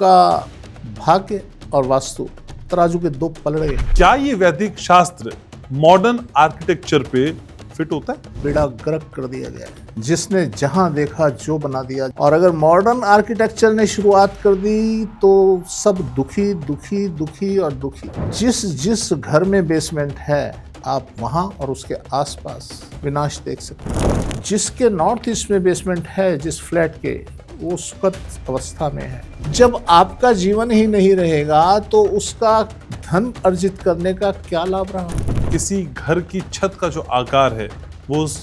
आपका भाग्य और वास्तु तराजू के दो पलड़े हैं। क्या ये वैदिक शास्त्र मॉडर्न आर्किटेक्चर पे फिट होता है? बेड़ा गर्क कर दिया गया है, जिसने जहां देखा जो बना दिया। और अगर मॉडर्न आर्किटेक्चर ने शुरुआत कर दी तो सब दुखी दुखी दुखी और दुखी। जिस जिस घर में बेसमेंट है आप वहां और उसके आसपास विनाश देख सकते हैं। जिसके नॉर्थ ईस्ट में बेसमेंट है, जिस फ्लैट के, वो सुखद अवस्था में है। जब आपका जीवन ही नहीं रहेगा तो उसका धन अर्जित करने का क्या लाभ रहा? किसी घर की छत का जो आकार है वो उस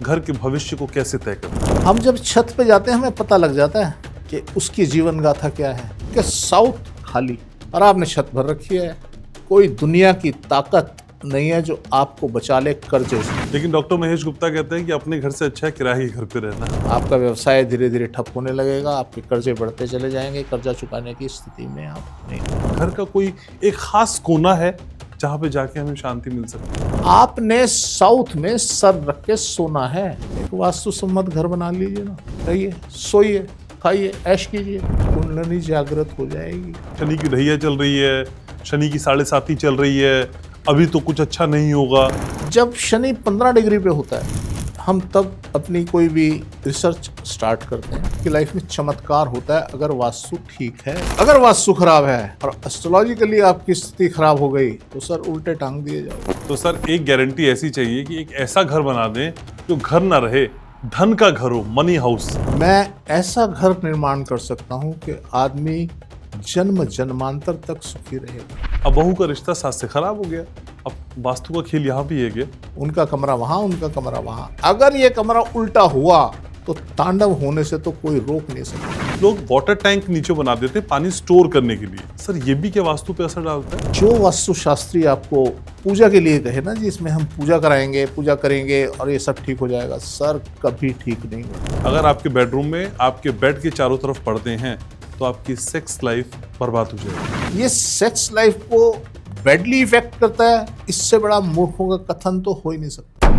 घर के भविष्य को कैसे तय करता है? हम जब छत पे जाते हैं हमें पता लग जाता है कि उसकी जीवन गाथा क्या है। कि साउथ खाली और आपने छत भर रखी है। कोई दुनिया की ताकत नहीं है जो आपको बचा ले कर्जे से। लेकिन डॉक्टर महेश गुप्ता कहते हैं कि अपने घर से अच्छा है किराए के घर पे रहना। आपका व्यवसाय धीरे धीरे ठप होने लगेगा, आपके कर्जे बढ़ते चले जाएंगे, कर्जा चुकाने की स्थिति में आप नहीं। घर का कोई एक खास कोना है जहाँ पे जाके हमें शांति मिल सकती है? आपने साउथ में सर रख के सोना है। एक वास्तु सम्मत घर बना लीजिए ना, रहिए, सोइए, खाइए, ऐश कीजिए, कुंडली जागृत हो जाएगी। शनि की ढैया चल रही है, शनि की 7.5 चल रही है, अभी तो कुछ अच्छा नहीं होगा। जब शनि 15 डिग्री पे होता है हम तब अपनी कोई भी रिसर्च स्टार्ट करते हैं कि लाइफ में चमत्कार होता है अगर वास्तु ठीक है। अगर वास्तु खराब है और एस्ट्रोलॉजिकली आपकी स्थिति खराब हो गई तो सर उल्टे टांग दिए जाओ। तो सर एक गारंटी ऐसी चाहिए कि एक ऐसा घर बना दें जो घर ना रहे, धन का घर हो, मनी हाउस। मैं ऐसा घर निर्माण कर सकता हूँ कि आदमी जन्म जन्मांतर तक सुखी रहेगा। अब बहू का रिश्ता सास से खराब हो गया, अब वास्तु का खेल यहाँ भी है क्या? उनका कमरा वहां, उनका कमरा वहां। अगर ये कमरा उल्टा हुआ तो तांडव होने से तो कोई रोक नहीं सकता। लोग वाटर टैंक नीचे बना देते हैं पानी स्टोर करने के लिए। सर ये भी क्या वास्तु पे असर डालता है? जो वास्तु शास्त्री आपको पूजा के लिए कहे ना जी इसमें हम पूजा कराएंगे, पूजा करेंगे और ये सब ठीक हो जाएगा, सर कभी ठीक नहीं होगा। अगर आपके बेडरूम में आपके बेड के चारों तरफ पर्दे हैं तो आपकी सेक्स लाइफ बर्बाद हो जाएगी। ये सेक्स लाइफ को बैडली इफेक्ट करता है, इससे बड़ा मूर्खों का कथन तो हो ही नहीं सकता।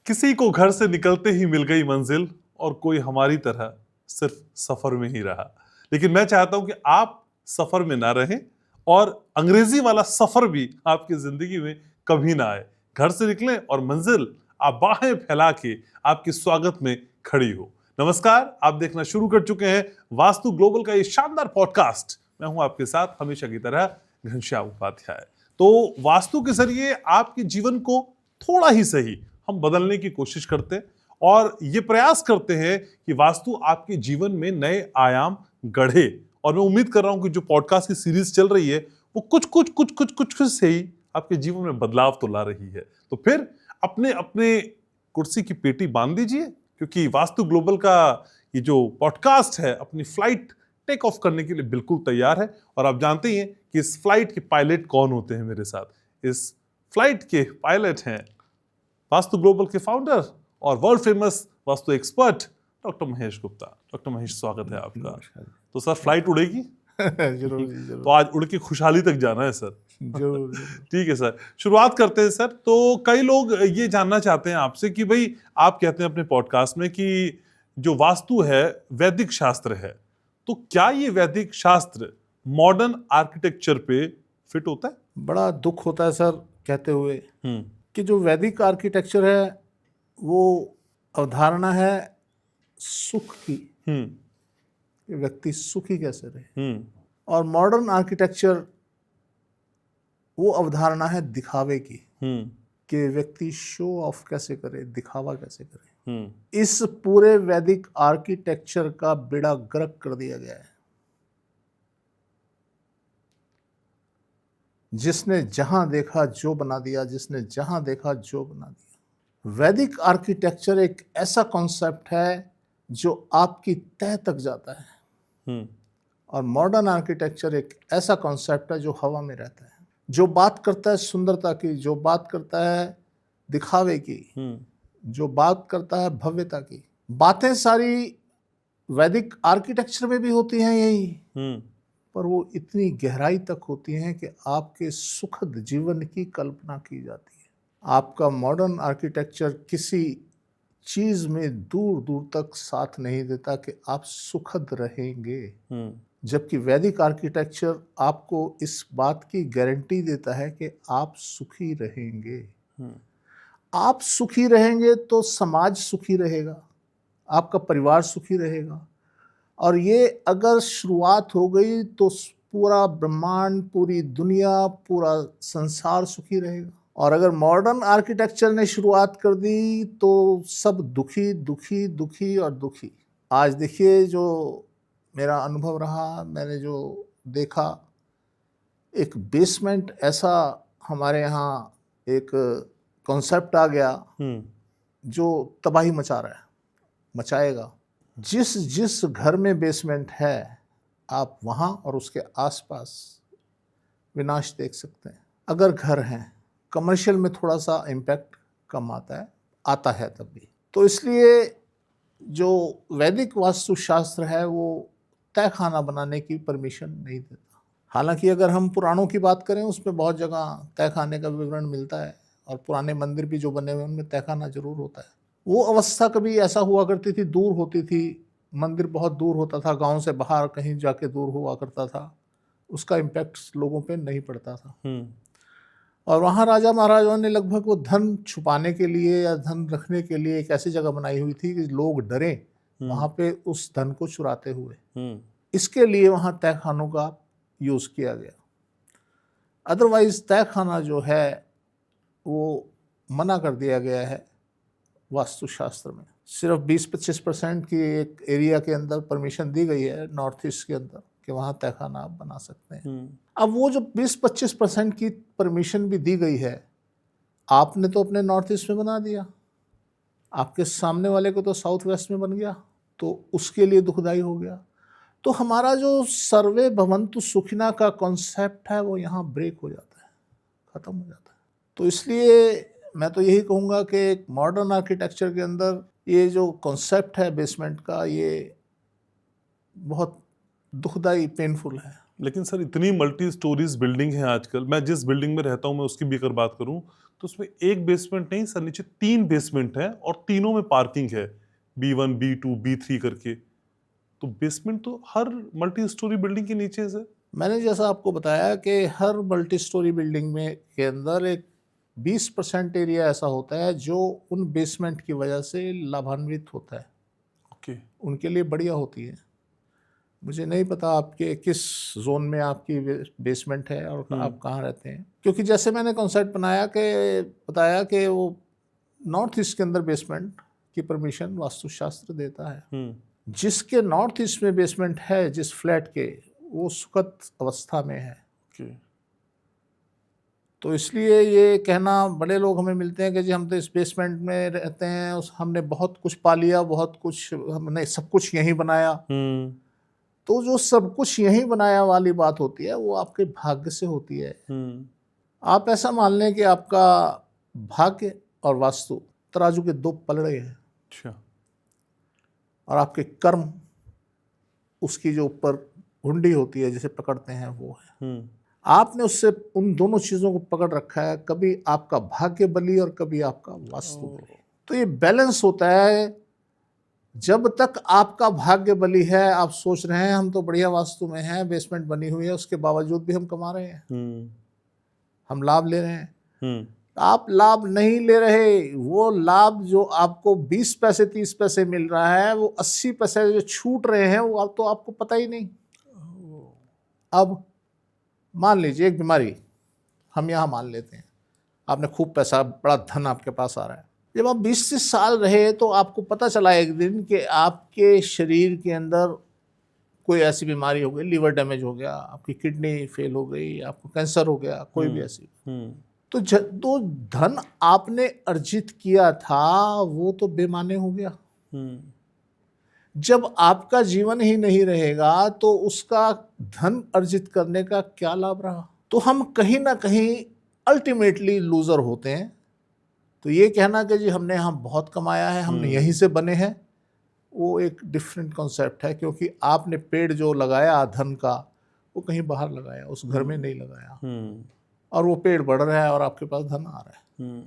किसी को घर से निकलते ही मिल गई मंजिल और कोई हमारी तरह सिर्फ सफर में ही रहा। लेकिन मैं चाहता हूं कि आप सफर में ना रहें और अंग्रेजी वाला सफर भी आपकी जिंदगी में कभी ना आए। घर से निकलें और मंजिल आप बाहें फैला के आपके स्वागत में खड़ी हो। नमस्कार, आप देखना शुरू कर चुके हैं वास्तु ग्लोबल का ये शानदार पॉडकास्ट। मैं हूं आपके साथ हमेशा की तरह घनश्याम उपाध्याय। तो वास्तु के जरिए आपके जीवन को थोड़ा ही सही हम बदलने की कोशिश करते हैं और ये प्रयास करते हैं कि वास्तु आपके जीवन में नए आयाम गढ़े। और मैं उम्मीद कर रहा हूं कि जो पॉडकास्ट की सीरीज चल रही है वो कुछ से ही आपके जीवन में बदलाव तो ला रही है। तो फिर अपने अपने कुर्सी की पेटी बांध दीजिए, क्योंकि वास्तु ग्लोबल का ये जो पॉडकास्ट है अपनी फ्लाइट टेक ऑफ करने के लिए बिल्कुल तैयार है। और आप जानते ही हैं कि इस फ्लाइट के पायलट कौन होते हैं मेरे साथ। इस फ्लाइट के पायलट हैं वास्तु ग्लोबल के फाउंडर और world famous vastu expert doctor Mahesh Gupta. Doctor Mahesh, स्वागत है आपका। तो सर फ्लाइट उड़ेगी? जरूर जरूर। तो आज उड़ के खुशहाली तक जाना है सर। जरूर। ठीक है सर, शुरुआत करते हैं सर। तो कई लोग ये जानना चाहते हैं आपसे कि भाई आप कहते हैं अपने पॉडकास्ट में कि जो वास्तु है वैदिक शास्त्र है, तो क्या ये वैदिक शास्त्र मॉडर्न आर्किटेक्चर पे फिट होता है? बड़ा दुख होता है सर कहते हुए कि जो वैदिक आर्किटेक्चर है वो अवधारणा है सुख की, कि व्यक्ति सुखी कैसे रहे। और मॉडर्न आर्किटेक्चर वो अवधारणा है दिखावे की, कि व्यक्ति शो ऑफ कैसे करे, दिखावा कैसे करे। इस पूरे वैदिक आर्किटेक्चर का बेड़ा गर्क कर दिया गया है। जिसने जहां देखा जो बना दिया, जिसने जहां देखा जो बना दिया। वैदिक आर्किटेक्चर एक ऐसा कॉन्सेप्ट है जो आपकी तह तक जाता है, और मॉडर्न आर्किटेक्चर एक ऐसा कॉन्सेप्ट है जो हवा में रहता है, जो बात करता है सुंदरता की, जो बात करता है दिखावे की, जो बात करता है भव्यता की। बातें सारी वैदिक आर्किटेक्चर में भी होती हैं यही, पर वो इतनी गहराई तक होती हैं कि आपके सुखद जीवन की कल्पना की जाती है। आपका मॉडर्न आर्किटेक्चर किसी चीज में दूर दूर तक साथ नहीं देता कि आप सुखद रहेंगे, जबकि वैदिक आर्किटेक्चर आपको इस बात की गारंटी देता है कि आप सुखी रहेंगे। आप सुखी रहेंगे तो समाज सुखी रहेगा, आपका परिवार सुखी रहेगा, और ये अगर शुरुआत हो गई तो पूरा ब्रह्मांड, पूरी दुनिया, पूरा संसार सुखी रहेगा। और अगर मॉडर्न आर्किटेक्चर ने शुरुआत कर दी तो सब दुखी दुखी दुखी और दुखी। आज देखिए जो मेरा अनुभव रहा, मैंने जो देखा, एक बेसमेंट ऐसा हमारे यहाँ एक कॉन्सेप्ट आ गया जो तबाही मचा रहा है, मचाएगा। जिस जिस घर में बेसमेंट है आप वहाँ और उसके आसपास विनाश देख सकते हैं। अगर घर हैं, कमर्शियल में थोड़ा सा इम्पैक्ट कम आता है तब भी। तो इसलिए जो वैदिक वास्तुशास्त्र है वो तय खाना बनाने की परमिशन नहीं देता। हालांकि अगर हम पुराणों की बात करें उसमें बहुत जगह तय खाने का विवरण मिलता है, और पुराने मंदिर भी जो बने हुए उनमें तय खाना जरूर होता है। वो अवस्था कभी ऐसा हुआ करती थी, दूर होती थी, मंदिर बहुत दूर होता था, गांव से बाहर कहीं जाके दूर हुआ करता था, उसका इम्पैक्ट लोगों पे नहीं पड़ता था। और वहाँ राजा महाराजाओं ने लगभग वो धन छुपाने के लिए या धन रखने के लिए एक ऐसी जगह बनाई हुई थी कि लोग डरें वहाँ पे उस धन को चुराते हुए। इसके लिए वहाँ तय खानों का यूज़ किया गया। अदरवाइज तय खाना जो है वो मना कर दिया गया है वास्तुशास्त्र में। सिर्फ 20-25% की एक एरिया के अंदर परमिशन दी गई है नॉर्थ ईस्ट के अंदर कि वहाँ तय खाना आप बना सकते हैं। अब वो जो 20-25% की परमिशन भी दी गई है, आपने तो अपने नॉर्थ ईस्ट में बना दिया, आपके सामने वाले को तो साउथ वेस्ट में बन गया, तो उसके लिए दुखदाई हो गया। तो हमारा जो सर्वे भवन्तु सुखिना का कॉन्सेप्ट है वो यहाँ ब्रेक हो जाता है, ख़त्म हो जाता है। तो इसलिए मैं तो यही कहूँगा कि एक मॉडर्न आर्किटेक्चर के अंदर ये जो कॉन्सेप्ट है बेसमेंट का, ये बहुत दुखदाई, पेनफुल है। लेकिन सर इतनी मल्टी स्टोरीज बिल्डिंग है आजकल, मैं जिस बिल्डिंग में रहता हूँ मैं उसकी भी अगर बात करूँ तो उसमें एक बेसमेंट नहीं सर, नीचे 3 बेसमेंट है और तीनों में पार्किंग है, B1, B2, B3 करके। तो बेसमेंट तो हर मल्टी स्टोरी बिल्डिंग के नीचे है सर। मैंने जैसा आपको बताया कि हर मल्टी स्टोरी बिल्डिंग में के अंदर एक 20% एरिया ऐसा होता है जो उन बेसमेंट की वजह से लाभान्वित होता है। ओके। उनके लिए बढ़िया होती है। मुझे नहीं पता आपके किस जोन में आपकी बेसमेंट है और आप कहाँ रहते हैं, क्योंकि जैसे मैंने कॉन्सेप्ट बताया कि वो नॉर्थ ईस्ट के अंदर बेसमेंट की परमिशन वास्तुशास्त्र देता है। जिसके नॉर्थ ईस्ट में बेसमेंट है, जिस फ्लैट के, वो सुखद अवस्था में है। तो इसलिए ये कहना, बड़े लोग हमें मिलते हैं कि जी हम तो इस बेसमेंट में रहते हैं, हमने बहुत कुछ पा लिया, बहुत कुछ, हमने सब कुछ यहीं बनाया। तो जो सब कुछ यहीं बनाया वाली बात होती है वो आपके भाग्य से होती है। आप ऐसा मान लें कि आपका भाग्य और वास्तु तराजू के 2 पलड़े हैं। अच्छा। और आपके कर्म उसकी जो ऊपर हुंडी होती है जिसे पकड़ते हैं वो है। आपने उससे उन दोनों चीज़ों को पकड़ रखा है, कभी आपका भाग्य बली और कभी आपका वास्तु बली। तो ये बैलेंस होता है। जब तक आपका भाग्य बली है, आप सोच रहे हैं हम तो बढ़िया वास्तु में हैं, बेसमेंट बनी हुई है, उसके बावजूद भी हम कमा रहे हैं, हम लाभ ले रहे हैं। आप लाभ नहीं ले रहे, वो लाभ जो आपको 20 पैसे 30 पैसे मिल रहा है, वो 80 पैसे जो छूट रहे हैं वो तो आपको पता ही नहीं। अब मान लीजिए एक बीमारी, हम यहाँ मान लेते हैं, आपने खूब पैसा, बड़ा धन आपके पास आ रहा है। जब आप 20 साल रहे तो आपको पता चला एक दिन कि आपके शरीर के अंदर कोई ऐसी बीमारी हो गई, लीवर डैमेज हो गया, आपकी किडनी फेल हो गई, आपको कैंसर हो गया, कोई भी ऐसी। तो जो धन आपने अर्जित किया था वो तो बेमाने हो गया। जब आपका जीवन ही नहीं रहेगा तो उसका धन अर्जित करने का क्या लाभ रहा। तो हम कहीं ना कहीं अल्टीमेटली लूजर होते हैं। तो ये कहना कि जी हमने यहाँ बहुत कमाया है, हमने यहीं से बने हैं, वो एक डिफरेंट कॉन्सेप्ट है, क्योंकि आपने पेड़ जो लगाया धन का वो कहीं बाहर लगाया, उस घर में नहीं लगाया, और वो पेड़ बढ़ रहा है और आपके पास धन आ रहा है।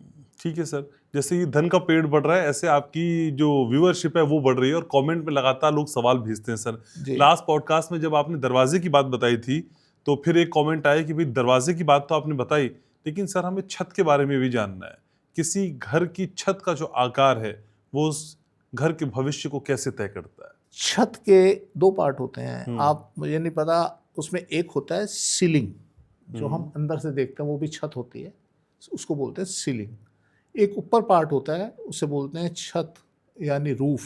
ठीक है सर, जैसे ये धन का पेड़ बढ़ रहा है, ऐसे आपकी जो व्यूअरशिप है वो बढ़ रही है और कमेंट में लगातार लोग सवाल भेजते हैं सर। जी। लास्ट पॉडकास्ट में जब आपने दरवाजे की बात बताई थी तो फिर एक कमेंट आया कि भाई दरवाजे की बात तो आपने बताई, लेकिन सर हमें छत के बारे में भी जानना है। किसी घर की छत का जो आकार है वो उस घर के भविष्य को कैसे तय करता है? छत के 2 पार्ट होते हैं। आप, मुझे नहीं पता, उसमें एक होता है सीलिंग, जो हम अंदर से देखते हैं, वो भी छत होती है, उसको बोलते हैं सीलिंग। एक ऊपर पार्ट होता है, उसे बोलते हैं छत, यानी रूफ।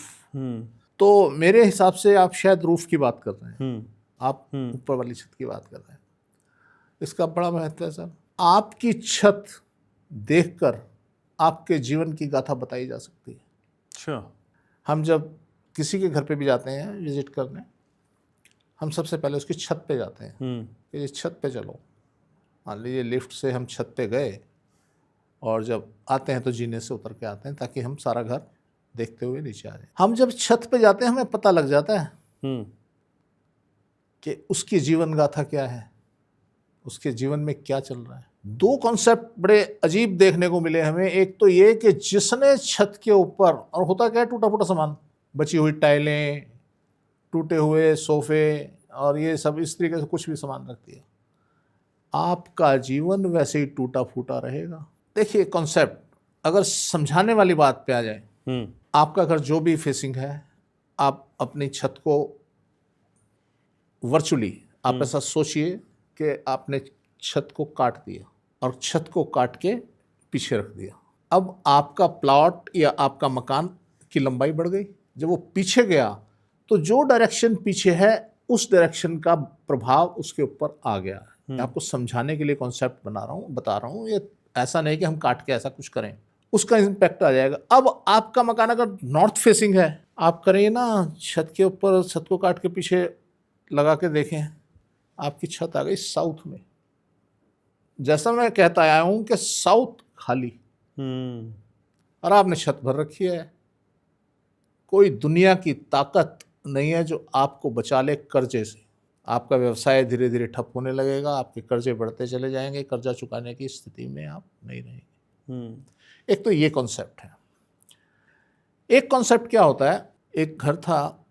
तो मेरे हिसाब से आप शायद रूफ की बात कर रहे हैं, आप ऊपर वाली छत की बात कर रहे हैं। इसका बड़ा महत्व है सर। आपकी छत देखकर आपके जीवन की गाथा बताई जा सकती है। अच्छा। हम जब किसी के घर पे भी जाते हैं विजिट करने, हम सबसे पहले उसकी छत पे जाते हैं कि ये छत पे चलो। मान लीजिए लिफ्ट से हम छत पे गए और जब आते हैं तो जीने से उतर के आते हैं ताकि हम सारा घर देखते हुए नीचे आ जाए। हम जब छत पे जाते हैं हमें पता लग जाता है कि उसकी जीवन गाथा क्या है, उसके जीवन में क्या चल रहा है। 2 कॉन्सेप्ट बड़े अजीब देखने को मिले हमें। एक तो ये कि जिसने छत के ऊपर, और होता क्या है, टूटा फूटा सामान, बची हुई टाइलें, टूटे हुए सोफे और ये सब इस तरीके से कुछ भी सामान रख दिया, आपका जीवन वैसे ही टूटा फूटा रहेगा। देखिए कॉन्सेप्ट, अगर समझाने वाली बात पे आ जाए, आपका घर जो भी फेसिंग है, आप अपनी छत को वर्चुअली आप ऐसा सोचिए कि आपने छत को काट दिया और छत को काट के पीछे रख दिया। अब आपका प्लॉट या आपका मकान की लंबाई बढ़ गई। जब वो पीछे गया तो जो डायरेक्शन पीछे है उस डायरेक्शन का प्रभाव उसके ऊपर आ गया। मैं आपको समझाने के लिए कॉन्सेप्ट बता रहा हूँ। ये ऐसा नहीं कि हम काट के ऐसा कुछ करें, उसका इम्पैक्ट आ जाएगा। अब आपका मकान अगर नॉर्थ फेसिंग है, आप करें ना छत के ऊपर, छत को काट के पीछे लगा के देखें, आपकी छत आ गई साउथ में। जैसा मैं कहता आया हूं कि साउथ खाली, और आपने छत भर रखी है। कोई दुनिया की ताकत नहीं है जो आपको बचा ले कर्जे से। आपका व्यवसाय धीरे धीरे ठप होने लगेगा, आपके कर्जे बढ़ते चले जाएंगे, कर्जा चुकाने की स्थिति में आप नहीं रहेंगे। एक तो ये कॉन्सेप्ट है। एक कॉन्सेप्ट क्या होता है, एक घर था,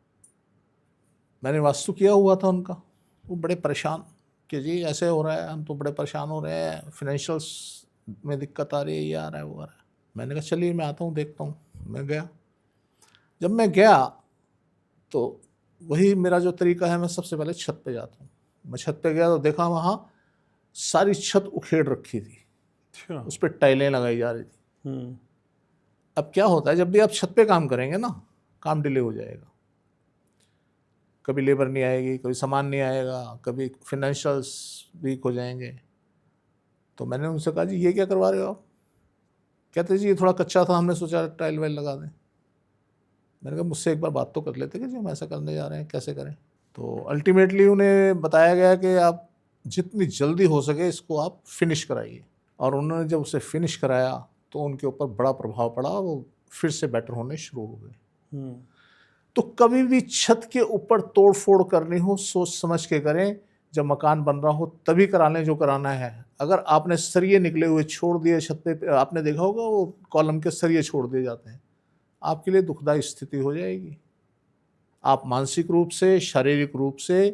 मैंने वास्तु किया हुआ था उनका, वो बड़े परेशान कि जी ऐसे हो रहा है, हम तो बड़े परेशान हो रहे हैं, फाइनेंशियल्स में दिक्कत आ रही है, ये आ रहा है, वो आ रहा है। मैंने कहा चलिए मैं आता हूँ, देखता हूँ। मैं गया। जब मैं गया तो वही मेरा जो तरीका है, मैं सबसे पहले छत पे जाता हूँ। मैं छत पे गया तो देखा वहाँ सारी छत उखेड़ रखी थी, उस पर टाइलें लगाई जा रही थी। अब क्या होता है, जब भी आप छत पे काम करेंगे ना, काम डिले हो जाएगा। कभी लेबर नहीं आएगी, कभी सामान नहीं आएगा, कभी फाइनेंशियल्स वीक हो जाएंगे। तो मैंने उनसे कहा जी ये क्या करवा रहे हो आप? कहते जी ये थोड़ा कच्चा था, हमने सोचा टाइल वाइल लगा दें। मैंने कहा मुझसे एक बार बात तो कर लेते कि जी हम ऐसा करने जा रहे हैं, कैसे करें। तो अल्टीमेटली उन्हें बताया गया कि आप जितनी जल्दी हो सके इसको आप फिनिश कराइए। और उन्होंने जब उसे फिनिश कराया तो उनके ऊपर बड़ा प्रभाव पड़ा, वो फिर से बेटर होने शुरू हो गए। तो कभी भी छत के ऊपर तोड़ फोड़ करनी हो, सोच समझ के करें। जब मकान बन रहा हो तभी करा लें जो कराना है। अगर आपने सरिये निकले हुए छोड़ दिए छत पे, आपने देखा होगा वो कॉलम के सरिये छोड़ दिए जाते हैं, आपके लिए दुखदायी स्थिति हो जाएगी। आप मानसिक रूप से, शारीरिक रूप से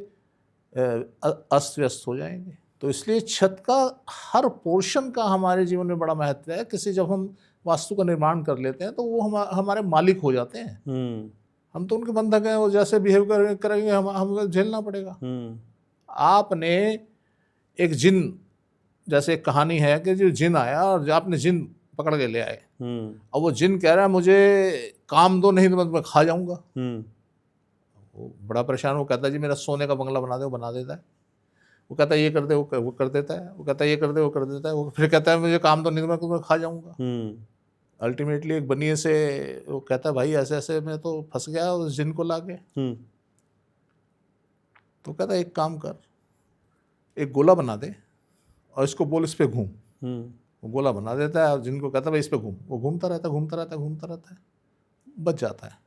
अस्त व्यस्त हो जाएंगे। तो इसलिए छत का हर पोर्शन का हमारे जीवन में बड़ा महत्व है। किसी जब हम वास्तु का निर्माण कर लेते हैं तो वो हमारे मालिक हो जाते हैं। हम तो उनके बंधक हैं, वो जैसे बिहेव करेंगे हमें झेलना पड़ेगा। आपने एक जिन, जैसे एक कहानी है कि जो जिन आया और आपने जिन पकड़ के ले आए, और वो जिन कह रहा है मुझे काम दो, नहीं तो मैं तुम्हें खा जाऊंगा। वो बड़ा परेशान, वो कहता है जी मेरा सोने का बंगला बना दे, वो बना देता है। वो कहता है ये कर दे, वो कर देता है। वो कहता है ये कर दे, वो कर देता है। वो फिर कहता है मुझे काम दो, नहीं तो मैं तुम्हें खा जाऊंगा। अल्टीमेटली एक बनिए से वो कहता है भाई ऐसे ऐसे मैं तो फंस गया उस जिन को लाके। तो कहता है एक काम कर, एक गोला बना दे और इसको बोल इस पे घूम। वो गोला बना देता है और जिनको कहता है भाई इस पे घूम, वो घूमता रहता है, घूमता रहता है, घूमता रहता है, बच जाता है।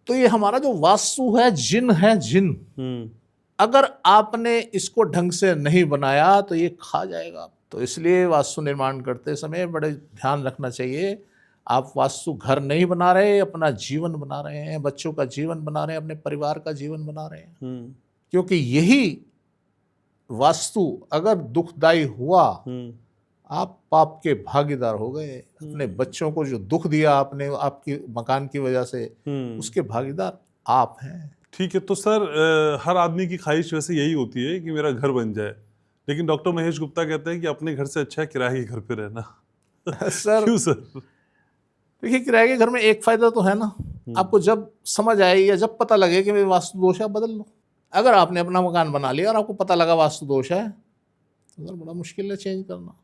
तो ये हमारा जो वास्तु है, जिन है, जिन अगर आपने इसको ढंग से नहीं बनाया तो ये खा जाएगा। तो तो इसलिए वास्तु निर्माण करते समय बड़े ध्यान रखना चाहिए। आप वास्तु घर नहीं बना रहे, अपना जीवन बना रहे हैं, बच्चों का जीवन बना रहे हैं, अपने परिवार का जीवन बना रहे हैं। क्योंकि यही वास्तु अगर दुखदाई हुआ, आप पाप के भागीदार हो गए। अपने बच्चों को जो दुख दिया आपने आपकी मकान की वजह से, उसके भागीदार आप हैं। ठीक है, तो सर हर आदमी की ख्वाहिश वैसे यही होती है कि मेरा घर बन जाए, लेकिन डॉक्टर महेश गुप्ता कहते हैं कि अपने घर से अच्छा है किराए के घर पे रहना। सर क्यों सर? देखिए, किराए के घर में एक फायदा तो है ना, आपको जब समझ आए या जब पता लगे कि मेरे वास्तु दोष है, बदल लो। अगर आपने अपना मकान बना लिया और आपको पता लगा वास्तु दोष है, तो सर बड़ा मुश्किल है चेंज करना।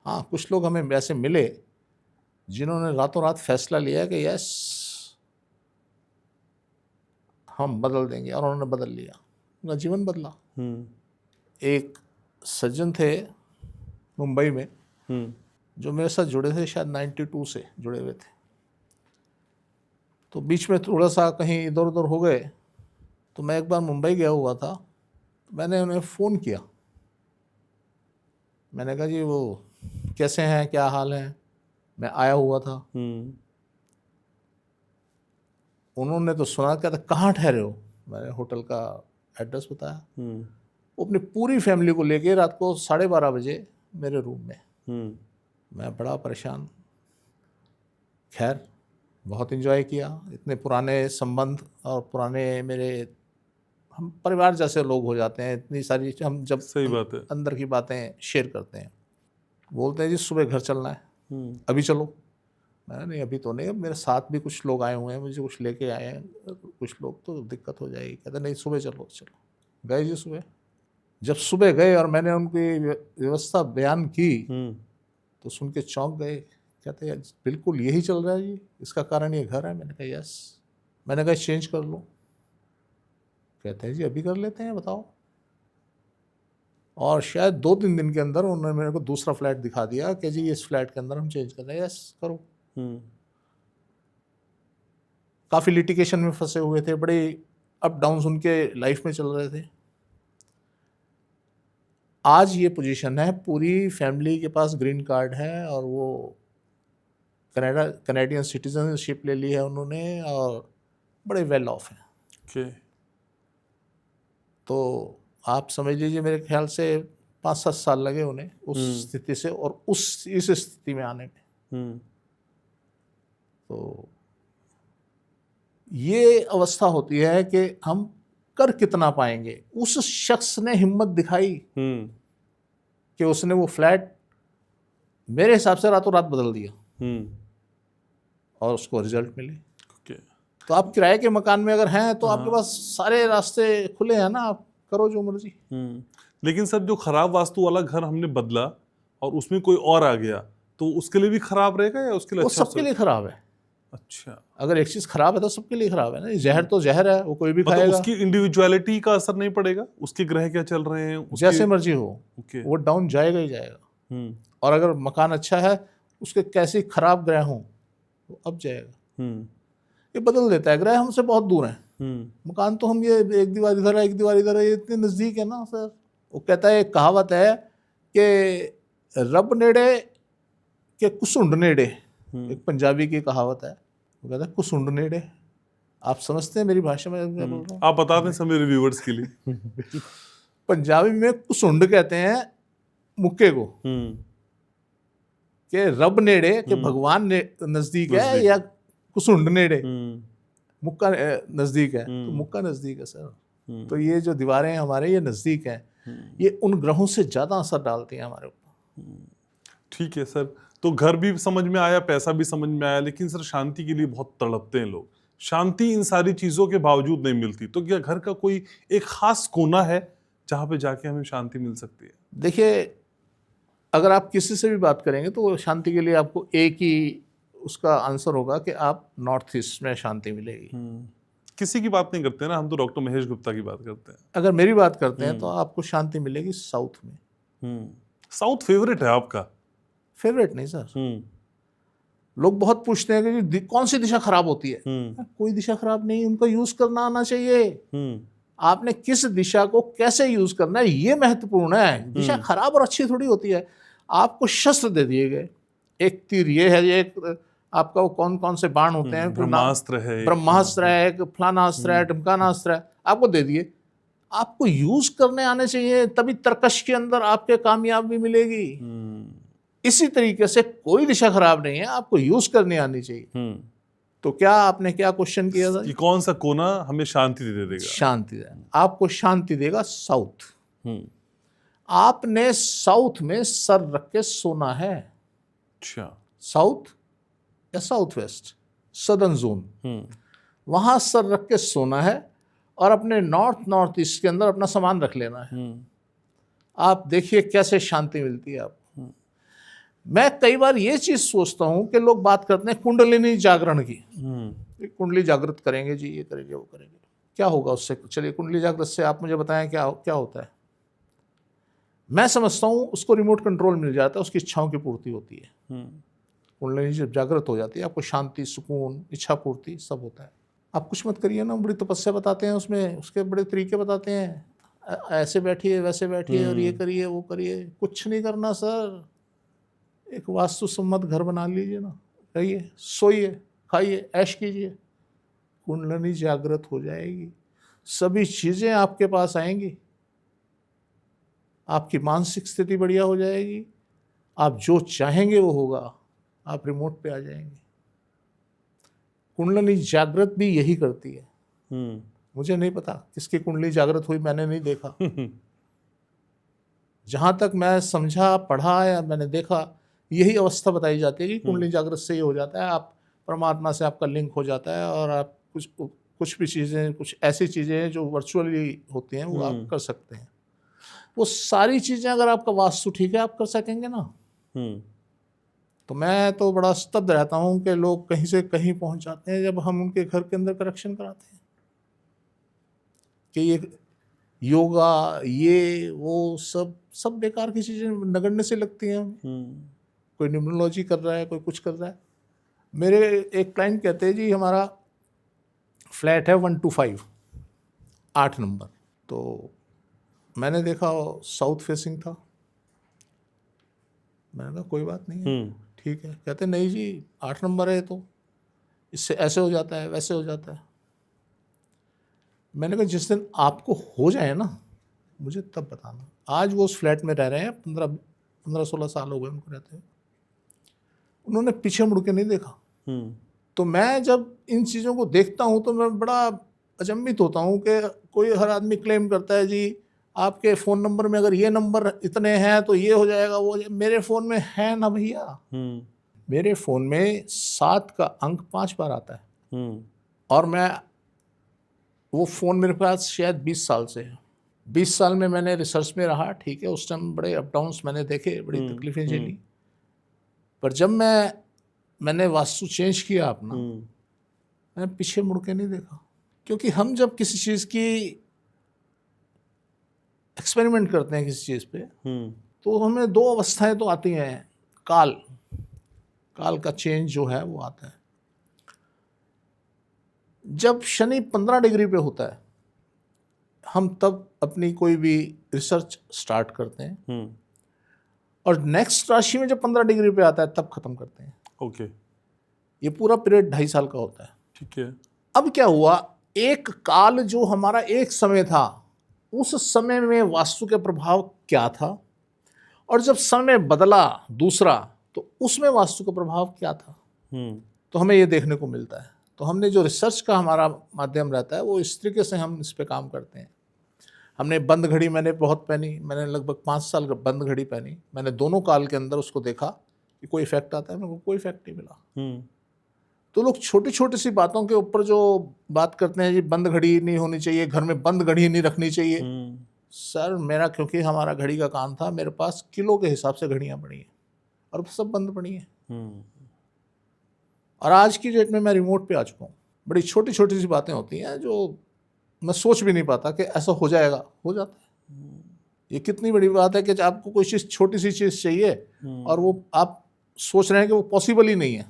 हाँ, कुछ लोग हमें वैसे मिले जिन्होंने रातों रात फैसला लिया कि यस हम बदल देंगे, और उन्होंने बदल लिया, उनका जीवन बदला। एक सज्जन थे मुंबई में जो मेरे साथ जुड़े थे, शायद 92 से जुड़े हुए थे। तो बीच में थोड़ा सा कहीं इधर उधर हो गए, तो मैं एक बार मुंबई गया हुआ था, तो मैंने उन्हें फ़ोन किया। मैंने कहा जी वो कैसे हैं, क्या हाल है, मैं आया हुआ था। उन्होंने तो सुना, कहता कहाँ ठहरे हो, मैंने होटल का एड्रेस बताया। वो अपनी पूरी फैमिली को लेके रात को 12:30 बजे मेरे रूम में। मैं बड़ा परेशान। खैर बहुत एंजॉय किया, इतने पुराने संबंध और पुराने मेरे, हम परिवार जैसे लोग हो जाते हैं, इतनी सारी हम जब सही बात है, अंदर की बातें शेयर करते हैं। बोलते हैं जी सुबह घर चलना है, अभी चलो। मैं नहीं अभी तो नहीं, अब मेरे साथ भी कुछ लोग आए हुए हैं, मुझे कुछ लेके आए हैं कुछ लोग, तो दिक्कत हो जाएगी। कहते नहीं सुबह चलो। चलो गए जी सुबह। जब सुबह गए और मैंने उनकी व्यवस्था बयान की, तो सुन के चौंक गए। कहते हैं बिल्कुल यही चल रहा है जी, इसका कारण ये घर है। मैंने कहा यस। मैंने कहा चेंज कर लो। कहते हैं जी अभी कर लेते हैं, बताओ। और शायद 2-3 दिन के अंदर उन्होंने मेरे को दूसरा फ्लैट दिखा दिया कि जी इस फ्लैट के अंदर हम चेंज कर रहे हैं। यस करो। काफ़ी लिटिगेशन में फंसे हुए थे, बड़े अप डाउन्स उनके लाइफ में चल रहे थे। आज ये पोजीशन है, पूरी फैमिली के पास ग्रीन कार्ड है और वो कनाडियन सिटीजनशिप ले ली है उन्होंने, और बड़े वेल ऑफ हैं। okay. तो आप समझ लीजिए मेरे ख्याल से 5-7 साल लगे उन्हें उस स्थिति से और इस स्थिति में आने में। तो ये अवस्था होती है कि हम कर कितना पाएंगे। उस शख्स ने हिम्मत दिखाई कि उसने वो फ्लैट मेरे हिसाब से रातों रात बदल दिया और उसको रिजल्ट मिले। तो आप किराए के मकान में अगर हैं तो आपके पास सारे रास्ते खुले हैं ना, आप करो जो मर्जी। लेकिन सर जो खराब वास्तु वाला घर हमने बदला और उसमें कोई और आ गया, तो उसके लिए भी खराब रहेगा या उसके लिए? वो सबके लिए खराब है। अच्छा, अगर एक चीज खराब है तो सबके लिए खराब है ना। जहर तो जहर है, वो कोई भी खाएगा। मतलब उसकी इंडिविजुअलिटी का असर नहीं पड़ेगा, उसके ग्रह क्या चल रहे हैं जैसे मर्जी हो, वो डाउन जाएगा ही जाएगा। और अगर मकान अच्छा है, उसके कैसे खराब ग्रह हो तो अब जाएगा। ये बदल देता है। ग्रह हमसे बहुत दूर है, मकान तो हम ये एक दीवार इधर है एक दीवार इधर है, ये इतने नजदीक है ना सर। वो कहता है, एक कहावत है कि रब नेड़े के कुसुंड नेड़े, एक पंजाबी की कहावत है। वो कहता है कुसुंड नेड़े। आप समझते हैं मेरी भाषा में क्या बोल रहा हूँ? आप बता दें सब मेरे व्यूअर्स के लिए। पंजाबी में कुसुंड कहते हैं मुक्के को, कि रब नेड़े के भगवान नजदीक है, या कुसुंड नेड़े मुक्का नजदीक है। तो मुक्का नजदीक है सर। तो ये जो दीवारें हमारे ये नजदीक हैं, ये उन ग्रहों से ज्यादा असर डालती हैं हमारे ऊपर। ठीक है सर, तो घर भी समझ में आया, पैसा भी समझ में आया, लेकिन सर शांति के लिए बहुत तड़पते हैं लोग। शांति इन सारी चीजों के बावजूद नहीं मिलती, तो क्या घर का कोई एक खास कोना है जहां पे जाके हमें शांति मिल सकती है? देखिए, अगर आप किसी से भी बात करेंगे तो शांति के लिए आपको एक ही उसका आंसर होगा कि आप नॉर्थ ईस्ट में शांति मिलेगी। किसी की बात नहीं करते ना, हम तो डॉक्टर महेश गुप्ता की बात करते हैं। अगर मेरी बात करते हैं तो आपको शांति मिलेगी साउथ में। साउथ फेवरेट है आपका? फेवरेट नहीं सर। लोग बहुत पूछते हैं कि कौन सी दिशा खराब होती है। कोई दिशा खराब नहीं, उनका यूज करना आना चाहिए। आपने किस दिशा को कैसे यूज करना है ये महत्वपूर्ण है। दिशा खराब और अच्छी थोड़ी होती है। आपको शस्त्र दे दिए गए, एक तीर ये है, ये एक आपका वो कौन कौन से बाण होते हैं, ब्रह्मास्त्र है, ब्रह्मास्त्र है, एक फलाना अस्त्र है, ढमकाना अस्त्र है, आपको दे दिए। आपको यूज करने आने चाहिए, तभी तर्कश के अंदर आपके कामयाबी मिलेगी। इसी तरीके से कोई दिशा खराब नहीं है, आपको यूज करने आनी चाहिए। तो क्या आपने क्या क्वेश्चन किया था? कि कौन सा कोना हमें शांति दे देगा? शांति देगा, आपको शांति देगा साउथ। आपने साउथ में सर रख के सोना है। अच्छा, साउथ या साउथ वेस्ट, सदर्न जोन, वहां सर रख के सोना है और अपने नॉर्थ ईस्ट के अंदर अपना सामान रख लेना है। आप देखिए कैसे शांति मिलती है आपको। मैं कई बार ये चीज सोचता हूं कि लोग बात करते हैं कुंडलिनी जागरण की, कुंडली जागृत करेंगे जी, ये करेंगे वो करेंगे, क्या होगा उससे? चलिए कुंडली जागृत से आप मुझे बताएं क्या होता है। मैं समझता हूं उसको रिमोट कंट्रोल मिल जाता है, उसकी इच्छाओं की पूर्ति होती है। कुंडलिनी जब जागृत हो जाती है, आपको शांति, सुकून, इच्छा पूर्ति सब होता है। आप कुछ मत करिए ना, बड़ी तपस्या बताते हैं उसमें, उसके बड़े तरीके बताते हैं, ऐसे बैठिए वैसे बैठिए और ये करिए वो करिए। कुछ नहीं करना सर, एक वास्तु सम्मत घर बना लीजिए ना, रहिए, सोइए, खाइए, ऐश कीजिए, कुंडलिनी जागृत हो जाएगी, सभी चीजें आपके पास आएंगी, आपकी मानसिक स्थिति बढ़िया हो जाएगी, आप जो चाहेंगे वो होगा, आप रिमोट पे आ जाएंगे। कुंडलिनी जागृत भी यही करती है। मुझे नहीं पता किसकी कुंडली जागृत हुई, मैंने नहीं देखा। जहां तक मैं समझा, पढ़ा या मैंने देखा, यही अवस्था बताई जाती है कि कुंडली जागृत से ये हो जाता है, आप परमात्मा से आपका लिंक हो जाता है और आप कुछ भी चीज़ें, कुछ ऐसी चीज़ें जो वर्चुअली होती हैं वो आप कर सकते हैं। वो सारी चीज़ें अगर आपका वास्तु ठीक है आप कर सकेंगे ना। तो मैं तो बड़ा स्तब्ध रहता हूँ कि लोग कहीं से कहीं पहुँच जाते हैं जब हम उनके घर के अंदर करेक्शन कराते हैं कि ये योगा, ये वो सब बेकार की चीज़ें नगण्य से लगती हैं। कोई न्यूमरोलॉजी कर रहा है, कोई कुछ कर रहा है। मेरे एक क्लाइंट कहते हैं जी हमारा फ्लैट है 125, 8 नंबर। तो मैंने देखा साउथ फेसिंग था, मैंने कहा कोई बात नहीं है, ठीक है। कहते नहीं जी 8 नंबर है तो इससे ऐसे हो जाता है, वैसे हो जाता है। मैंने कहा जिस दिन आपको हो जाए ना मुझे तब बताना। आज वो उस फ्लैट में रह रहे हैं, 15-16 साल हो गए उनको रहते हैं। उन्होंने पीछे मुड़ के नहीं देखा। तो मैं जब इन चीज़ों को देखता हूँ तो मैं बड़ा अचंभित होता हूँ कि कोई हर आदमी क्लेम करता है जी आपके फ़ोन नंबर में अगर ये नंबर इतने हैं तो ये हो जाएगा, वो मेरे फ़ोन में है ना भैया। मेरे फ़ोन में 7 का अंक 5 बार आता है और मैं वो फ़ोन मेरे पास शायद 20 साल से है। 20 साल में मैंने रिसर्च में रहा, ठीक है, उस टाइम बड़े अप डाउन्स मैंने देखे, बड़ी तकलीफ़ें झेली। पर जब मैंने वास्तु चेंज किया अपना, मैंने पीछे मुड़ के नहीं देखा। क्योंकि हम जब किसी चीज़ की एक्सपेरिमेंट करते हैं किसी चीज़ पे, तो हमें 2 अवस्थाएं तो आती हैं। काल का चेंज जो है वो आता है। जब शनि 15 डिग्री पे होता है हम तब अपनी कोई भी रिसर्च स्टार्ट करते हैं और नेक्स्ट राशि में जब 15 डिग्री पे आता है तब खत्म करते हैं। ओके। ये पूरा पीरियड 2.5 साल का होता है। ठीक है। अब क्या हुआ, एक काल जो हमारा एक समय था, उस समय में वास्तु के प्रभाव क्या था, और जब समय बदला दूसरा तो उसमें वास्तु का प्रभाव क्या था। तो हमें ये देखने को मिलता है। तो हमने जो रिसर्च का हमारा माध्यम रहता है वो इस तरीके से हम इस पे काम करते हैं। हमने बंद घड़ी मैंने बहुत पहनी, मैंने लगभग 5 साल बंद घड़ी पहनी। मैंने दोनों काल के अंदर उसको देखा कि कोई इफेक्ट आता है, मेरे को कोई इफेक्ट नहीं मिला। तो लोग छोटी छोटी सी बातों के ऊपर जो बात करते हैं, जी बंद घड़ी नहीं होनी चाहिए, घर में बंद घड़ी नहीं रखनी चाहिए। सर मेरा, क्योंकि हमारा घड़ी का काम था, मेरे पास किलो के हिसाब से घड़ियाँ पड़ी हैं और सब बंद पड़ी हैं। और आज की डेट में मैं रिमोट पे आ चुका हूँ। बड़ी छोटी छोटी सी बातें होती हैं जो मैं सोच भी नहीं पाता कि ऐसा हो जाएगा, हो जाता है। ये कितनी बड़ी बात है कि आपको कोई चीज़, छोटी सी चीज़ चाहिए और वो आप सोच रहे हैं कि वो पॉसिबल ही नहीं है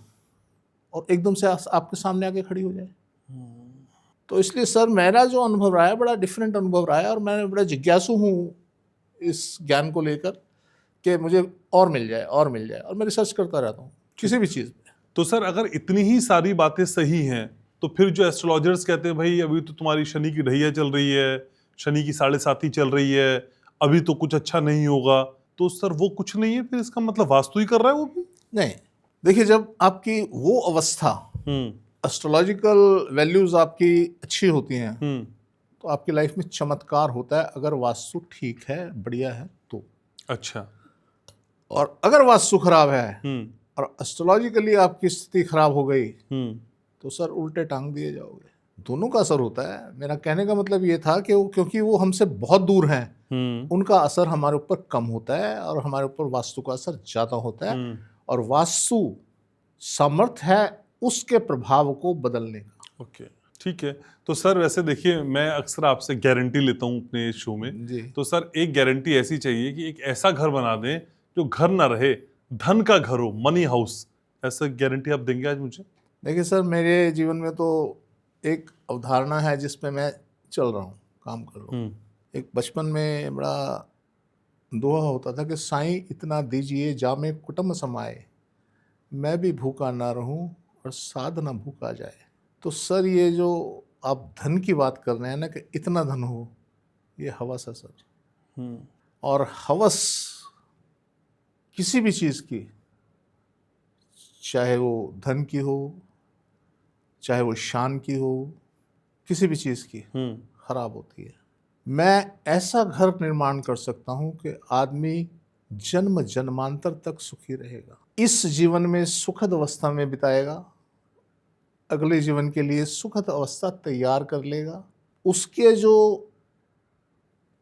और एकदम से आपके सामने आके खड़ी हो जाए। तो इसलिए सर मेरा जो अनुभव रहा है बड़ा डिफरेंट अनुभव रहा है, और मैं बड़ा जिज्ञासु हूँ इस ज्ञान को लेकर कि मुझे और मिल जाए और मिल जाए, और मैं रिसर्च करता रहता हूँ किसी भी चीज़ में। तो सर अगर इतनी ही सारी बातें सही हैं तो फिर जो एस्ट्रोलॉजर्स कहते हैं भाई अभी तो तुम्हारी शनि की ढैया चल रही है, शनि की 7.5 चल रही है, अभी तो कुछ अच्छा नहीं होगा, तो सर वो कुछ नहीं है, फिर इसका मतलब वास्तु ही कर रहा है वो भी? नहीं, देखिए जब आपकी वो अवस्था एस्ट्रोलॉजिकल वैल्यूज आपकी अच्छी होती हैं तो आपकी लाइफ में चमत्कार होता है, अगर वास्तु ठीक है, बढ़िया है तो। अच्छा। और अगर वास्तु खराब है और एस्ट्रोलॉजिकली आपकी स्थिति खराब हो गई तो सर उल्टे टांग दिए जाओगे। दोनों का असर होता है। मेरा कहने का मतलब ये था कि क्योंकि वो हमसे बहुत दूर हैं, उनका असर हमारे ऊपर कम होता है और हमारे ऊपर वास्तु का असर ज़्यादा होता है, और वास्तु सामर्थ्य है उसके प्रभाव को बदलने का। ओके, ठीक है। तो सर वैसे देखिए मैं अक्सर आपसे गारंटी लेता हूँ अपने शो में जी। तो सर एक गारंटी ऐसी चाहिए कि एक ऐसा घर बना दें जो घर ना रहे, धन का घर हो, मनी हाउस, ऐसा गारंटी आप देंगे आज मुझे? देखिए सर मेरे जीवन में तो एक अवधारणा है जिसमें मैं चल रहा हूँ, काम कर रहा हूँ। एक बचपन में बड़ा दोहा होता था कि साईं इतना दीजिए जामे कुटुम्ब समाए, मैं भी भूखा ना रहूं और साध ना भूखा जाए। तो सर ये जो आप धन की बात कर रहे हैं ना कि इतना धन हो, ये हवस है सर। और हवस किसी भी चीज़ की, चाहे वो धन की हो, चाहे वो शान की हो, किसी भी चीज़ की खराब होती है। मैं ऐसा घर निर्माण कर सकता हूं कि आदमी जन्म जन्मांतर तक सुखी रहेगा, इस जीवन में सुखद अवस्था में बिताएगा, अगले जीवन के लिए सुखद अवस्था तैयार कर लेगा, उसके जो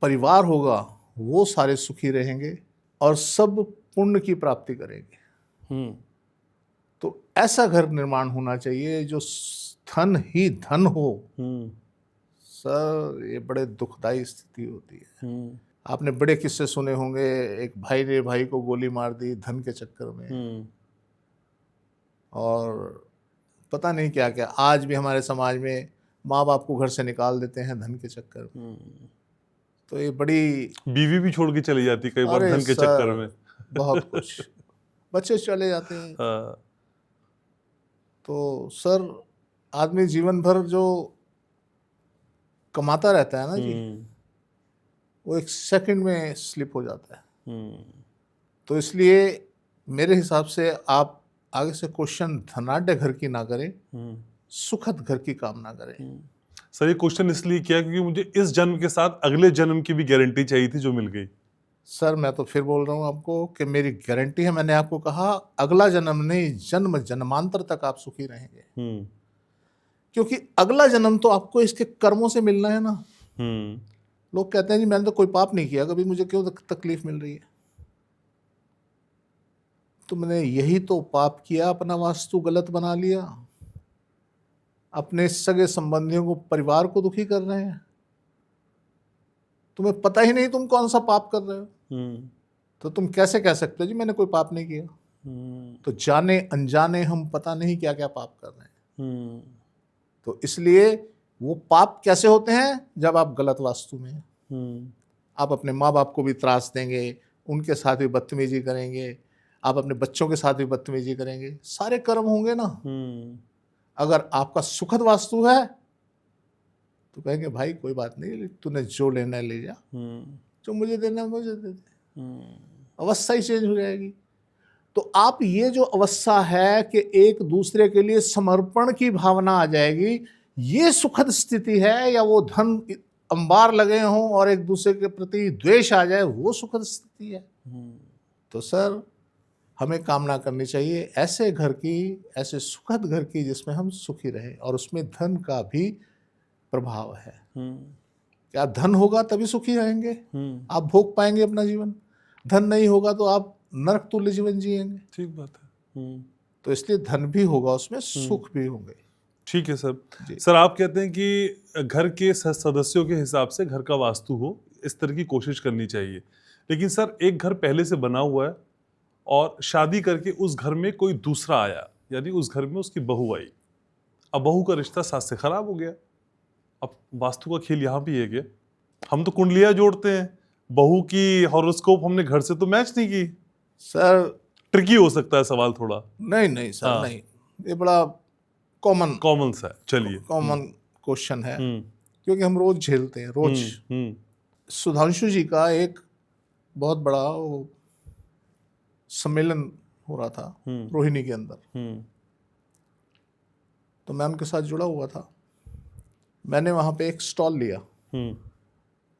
परिवार होगा वो सारे सुखी रहेंगे और सब पुण्य की प्राप्ति करेंगे। तो ऐसा घर निर्माण होना चाहिए जो धन ही धन हो। सर ये बड़े दुखदाई स्थिति होती है। आपने बड़े किस्से सुने होंगे, एक भाई ने भाई को गोली मार दी धन के चक्कर में, और पता नहीं क्या क्या। आज भी हमारे समाज में माँ बाप को घर से निकाल देते हैं धन के चक्कर में। तो ये बड़ी, बीवी भी छोड़ के चली जाती कई बार धन के चक्कर में। बहुत कुछ बच्चे चले जाते हैं। तो सर आदमी जीवन भर जो कमाता रहता है ना जी, वो एक सेकंड में स्लिप हो जाता है। तो इसलिए मेरे हिसाब से आप आगे से क्वेश्चन धनाढ्य घर की ना करें, सुखद घर की कामना करें। सर ये क्वेश्चन इसलिए किया क्योंकि मुझे इस जन्म के साथ अगले जन्म की भी गारंटी चाहिए थी जो मिल गई। सर मैं तो फिर बोल रहा हूँ आपको कि मेरी गारंटी है। मैंने आपको कहा अगला जन्म नहीं, जन्म जन्मांतर तक आप सुखी रहेंगे, क्योंकि अगला जन्म तो आपको इसके कर्मों से मिलना है ना। लोग कहते हैं जी मैंने तो कोई पाप नहीं किया कभी, मुझे क्यों तकलीफ मिल रही है। तुमने यही तो पाप किया, अपना वास्तु गलत बना लिया, अपने सगे संबंधियों को, परिवार को दुखी कर रहे हैं। तुम्हें पता ही नहीं तुम कौन सा पाप कर रहे हो, तो तुम कैसे कह सकते हो जी मैंने कोई पाप नहीं किया। तो जाने अनजाने हम पता नहीं क्या क्या पाप कर रहे हैं। तो इसलिए वो पाप कैसे होते हैं, जब आप गलत वास्तु में हैं। आप अपने माँ बाप को भी त्रास देंगे, उनके साथ भी बदतमीजी करेंगे, आप अपने बच्चों के साथ भी बदतमीजी करेंगे, सारे कर्म होंगे ना। अगर आपका सुखद वास्तु है तो कहेंगे भाई कोई बात नहीं, तूने जो लेना है ले जा, जो मुझे देना है मुझे दे दे। अवस्था ही चेंज हो जाएगी। तो आप ये जो अवस्था है कि एक दूसरे के लिए समर्पण की भावना आ जाएगी, ये सुखद स्थिति है। या वो धन अंबार लगे हों और एक दूसरे के प्रति द्वेष आ जाए, वो सुखद स्थिति है। तो सर हमें कामना करनी चाहिए ऐसे घर की, ऐसे सुखद घर की जिसमें हम सुखी रहें, और उसमें धन का भी प्रभाव है। क्या धन होगा तभी सुखी रहेंगे, आप भोग पाएंगे अपना जीवन। धन नहीं होगा तो आप नरक तुल्य जीवन जिएंगे। ठीक बात है। तो इसलिए धन भी होगा, उसमें सुख भी होंगे। ठीक है सर। सर आप कहते हैं कि घर के सदस्यों के हिसाब से घर का वास्तु हो, इस तरह की कोशिश करनी चाहिए। लेकिन सर एक घर पहले से बना हुआ है और शादी करके उस घर में कोई दूसरा आया, यानी उस घर में उसकी बहू आई, अब बहू का रिश्ता सास से खराब हो गया, अब वास्तु का खेल यहाँ भी है क्या? हम तो कुंडलियां जोड़ते हैं, बहू की हॉरोस्कोप हमने घर से तो मैच नहीं की। सर ट्रिकी हो सकता है सवाल थोड़ा। नहीं नहीं सर, हाँ। नहीं, ये बड़ा कॉमन कॉमन सा है, चलिए। कॉमन क्वेश्चन है, हम्म क्योंकि हम रोज झेलते हैं रोज। हम्म सुधांशु जी का एक बहुत बड़ा वो सम्मेलन हो रहा था रोहिणी के अंदर, हम्म तो मैं उनके साथ जुड़ा हुआ था। मैंने वहाँ पे एक स्टॉल लिया हम्म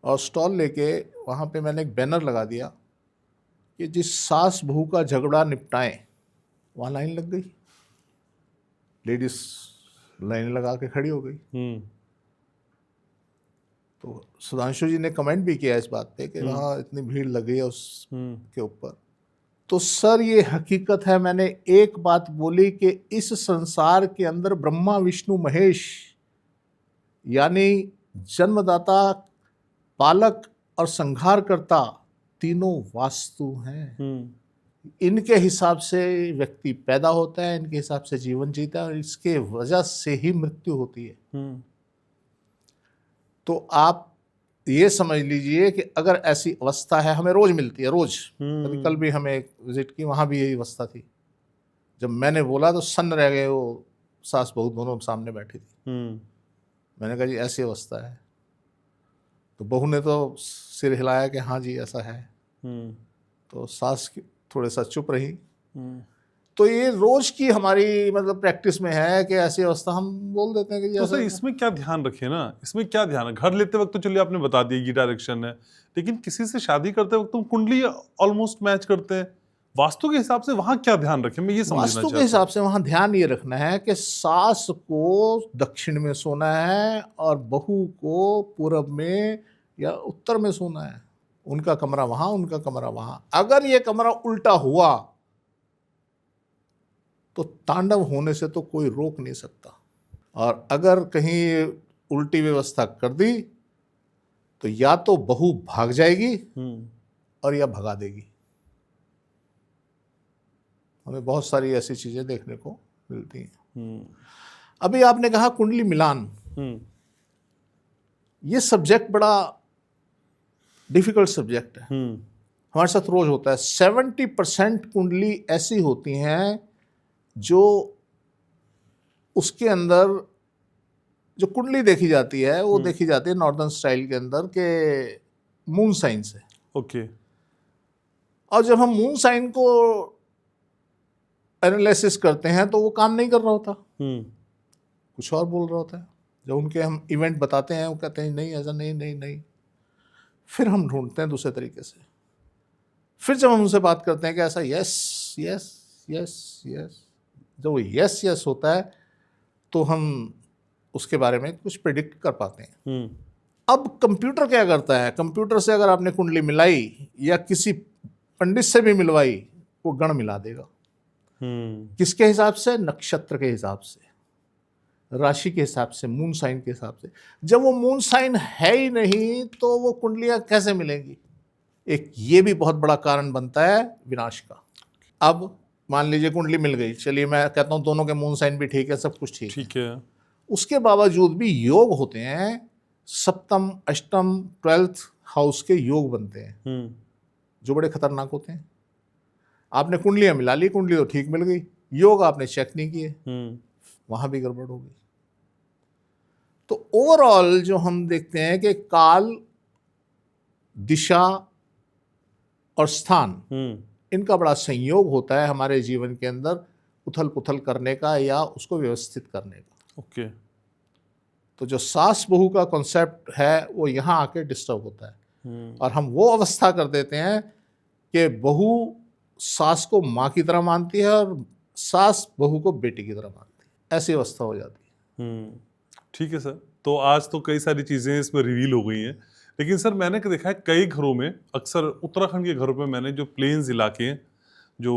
और स्टॉल लेके वहाँ पे मैंने एक बैनर लगा दिया कि जिस सास बहू का झगड़ा निपटाएं। वहाँ लाइन लग गई, लेडीज लाइन लगा के खड़ी हो गई। तो सुधांशु जी ने कमेंट भी किया इस बात पे कि वहाँ इतनी भीड़ लग गई है उसके ऊपर। तो सर ये हकीकत है, मैंने एक बात बोली कि इस संसार के अंदर ब्रह्मा विष्णु महेश यानी जन्मदाता, पालक और संहारकर्ता तीनों वास्तु हैं। इनके हिसाब से व्यक्ति पैदा होता है, इनके हिसाब से जीवन जीता है और इसके वजह से ही मृत्यु होती है। तो आप ये समझ लीजिए कि अगर ऐसी अवस्था है, हमें रोज मिलती है, रोज। अभी कल भी हमें एक विजिट की, वहाँ भी यही अवस्था थी। जब मैंने बोला तो सन्न रह गए, वो सास बहू दोनों सामने बैठी थी। मैंने कहा जी ऐसी अवस्था है। तो बहू ने तो सिर हिलाया कि हाँ जी ऐसा है। तो सास थोड़े सा चुप रही। तो ये रोज की हमारी मतलब प्रैक्टिस में है कि ऐसी अवस्था हम बोल देते हैं कि तो सर इसमें क्या ध्यान रखें ना, इसमें क्या ध्यान है? घर लेते वक्त तो चलिए आपने बता दिया ये डायरेक्शन है, लेकिन किसी से शादी करते वक्त हम कुंडली ऑलमोस्ट मैच करते हैं। वास्तु के हिसाब से वहां क्या ध्यान रखें, मैं ये समझना चाहता हूं। वास्तु के हिसाब से वहां ध्यान ये रखना है कि सास को दक्षिण में सोना है और बहू को पूरब में या उत्तर में सोना है। उनका कमरा वहां, उनका कमरा वहां। अगर ये कमरा उल्टा हुआ तो तांडव होने से तो कोई रोक नहीं सकता। और अगर कहीं उल्टी व्यवस्था कर दी तो या तो बहू भाग जाएगी और या भगा देगी। हमें बहुत सारी ऐसी चीजें देखने को मिलती हैं। अभी आपने कहा कुंडली मिलान, ये सब्जेक्ट बड़ा डिफिकल्ट सब्जेक्ट है। हमारे साथ रोज होता है। 70% कुंडली ऐसी होती हैं जो उसके अंदर जो कुंडली देखी जाती है वो देखी जाती है नॉर्दर्न स्टाइल के अंदर के मून साइन से। ओके। और जब हम मून साइन को एनालिसिस करते हैं तो वो काम नहीं कर रहा होता, कुछ और बोल रहा होता है। जब उनके हम इवेंट बताते हैं वो कहते हैं नहीं ऐसा नहीं नहीं नहीं। फिर हम ढूंढते हैं दूसरे तरीके से। फिर जब हम उनसे बात करते हैं कि ऐसा यस यस यस यस, जब वो यस यस होता है तो हम उसके बारे में कुछ प्रिडिक्ट कर पाते हैं। अब कंप्यूटर क्या करता है, कंप्यूटर से अगर आपने कुंडली मिलाई या किसी पंडित से भी मिलवाई, वो गण मिला देगा। किसके हिसाब से? नक्षत्र के हिसाब से, राशि के हिसाब से, मून साइन के हिसाब से। जब वो मून साइन है ही नहीं तो वो कुंडलियां कैसे मिलेंगी? एक ये भी बहुत बड़ा कारण बनता है विनाश का। अब मान लीजिए कुंडली मिल गई, चलिए मैं कहता हूं दोनों के मून साइन भी ठीक है, सब कुछ ठीक है। उसके बावजूद भी योग होते हैं, सप्तम अष्टम 12th हाउस के योग बनते हैं जो बड़े खतरनाक होते हैं। आपने कुंडलियां मिला ली, कुंडली तो ठीक मिल गई, योग आपने चेक नहीं किए, वहां भी गड़बड़ हो गई। तो ओवरऑल जो हम देखते हैं कि काल, दिशा और स्थान, इनका बड़ा संयोग होता है हमारे जीवन के अंदर उथल पुथल करने का या उसको व्यवस्थित करने का। ओके। तो जो सास बहू का कॉन्सेप्ट है वो यहाँ आके डिस्टर्ब होता है और हम वो अवस्था कर देते हैं कि बहू सास को माँ की तरह मानती है और सास बहू को बेटी की तरह मानती है। ऐसी अवस्था हो जाती है। ठीक है सर, तो आज तो कई सारी चीज़ें इसमें रिवील हो गई हैं, लेकिन सर मैंने देखा है कई घरों में, अक्सर उत्तराखंड के घरों में मैंने, जो प्लेन्स इलाके हैं, जो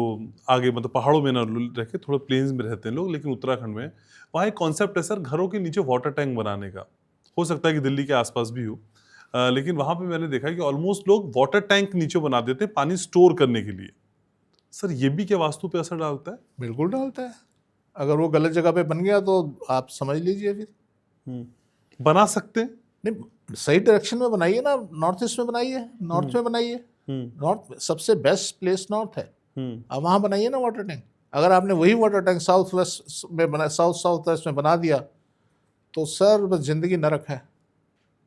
आगे मतलब पहाड़ों में ना रह के थोड़ा प्लेन्स में रहते हैं लोग, लेकिन उत्तराखंड में वहाँ एक कॉन्सेप्ट है सर घरों के नीचे वाटर टैंक बनाने का। हो सकता है कि दिल्ली के आसपास भी हो, लेकिन वहाँ पे मैंने देखा है कि ऑलमोस्ट लोग वाटर टैंक नीचे बना देते हैं पानी स्टोर करने के लिए। सर ये भी क्या वास्तु पे असर डालता है? बिल्कुल डालता है। अगर वो गलत जगह पे बन गया तो आप समझ लीजिए फिर। बना सकते हैं? नहीं, सही डायरेक्शन में बनाइए ना, नॉर्थ ईस्ट में बनाइए, नॉर्थ में बनाइए। नॉर्थ सबसे बेस्ट प्लेस नॉर्थ है, अब वहाँ बनाइए ना वाटर टैंक। अगर आपने वही वाटर टैंक साउथ वेस्ट में बना, साउथ वेस्ट में बना दिया तो सर बस जिंदगी नरक है।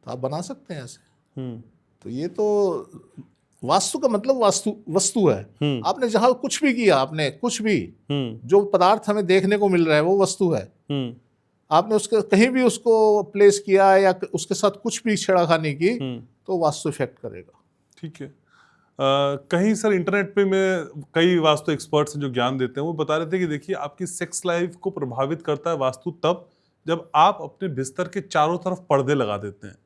तो आप बना सकते हैं ऐसे। तो ये तो वास्तु का मतलब वस्तु है। आपने जहाँ कुछ भी किया, आपने कुछ भी, जो पदार्थ हमें देखने को मिल रहा है वो वस्तु है। आपने उसके कहीं भी उसको प्लेस किया या उसके साथ कुछ भी छेड़खानी की तो वास्तु इफेक्ट करेगा। ठीक है। कहीं सर इंटरनेट पे मैं कई वास्तु एक्सपर्ट्स हैं जो ज्ञान देते हैं, वो बता रहे थे कि देखिए आपकी सेक्स लाइफ को प्रभावित करता है वास्तु तब जब आप अपने बिस्तर के चारों तरफ पर्दे लगा देते हैं।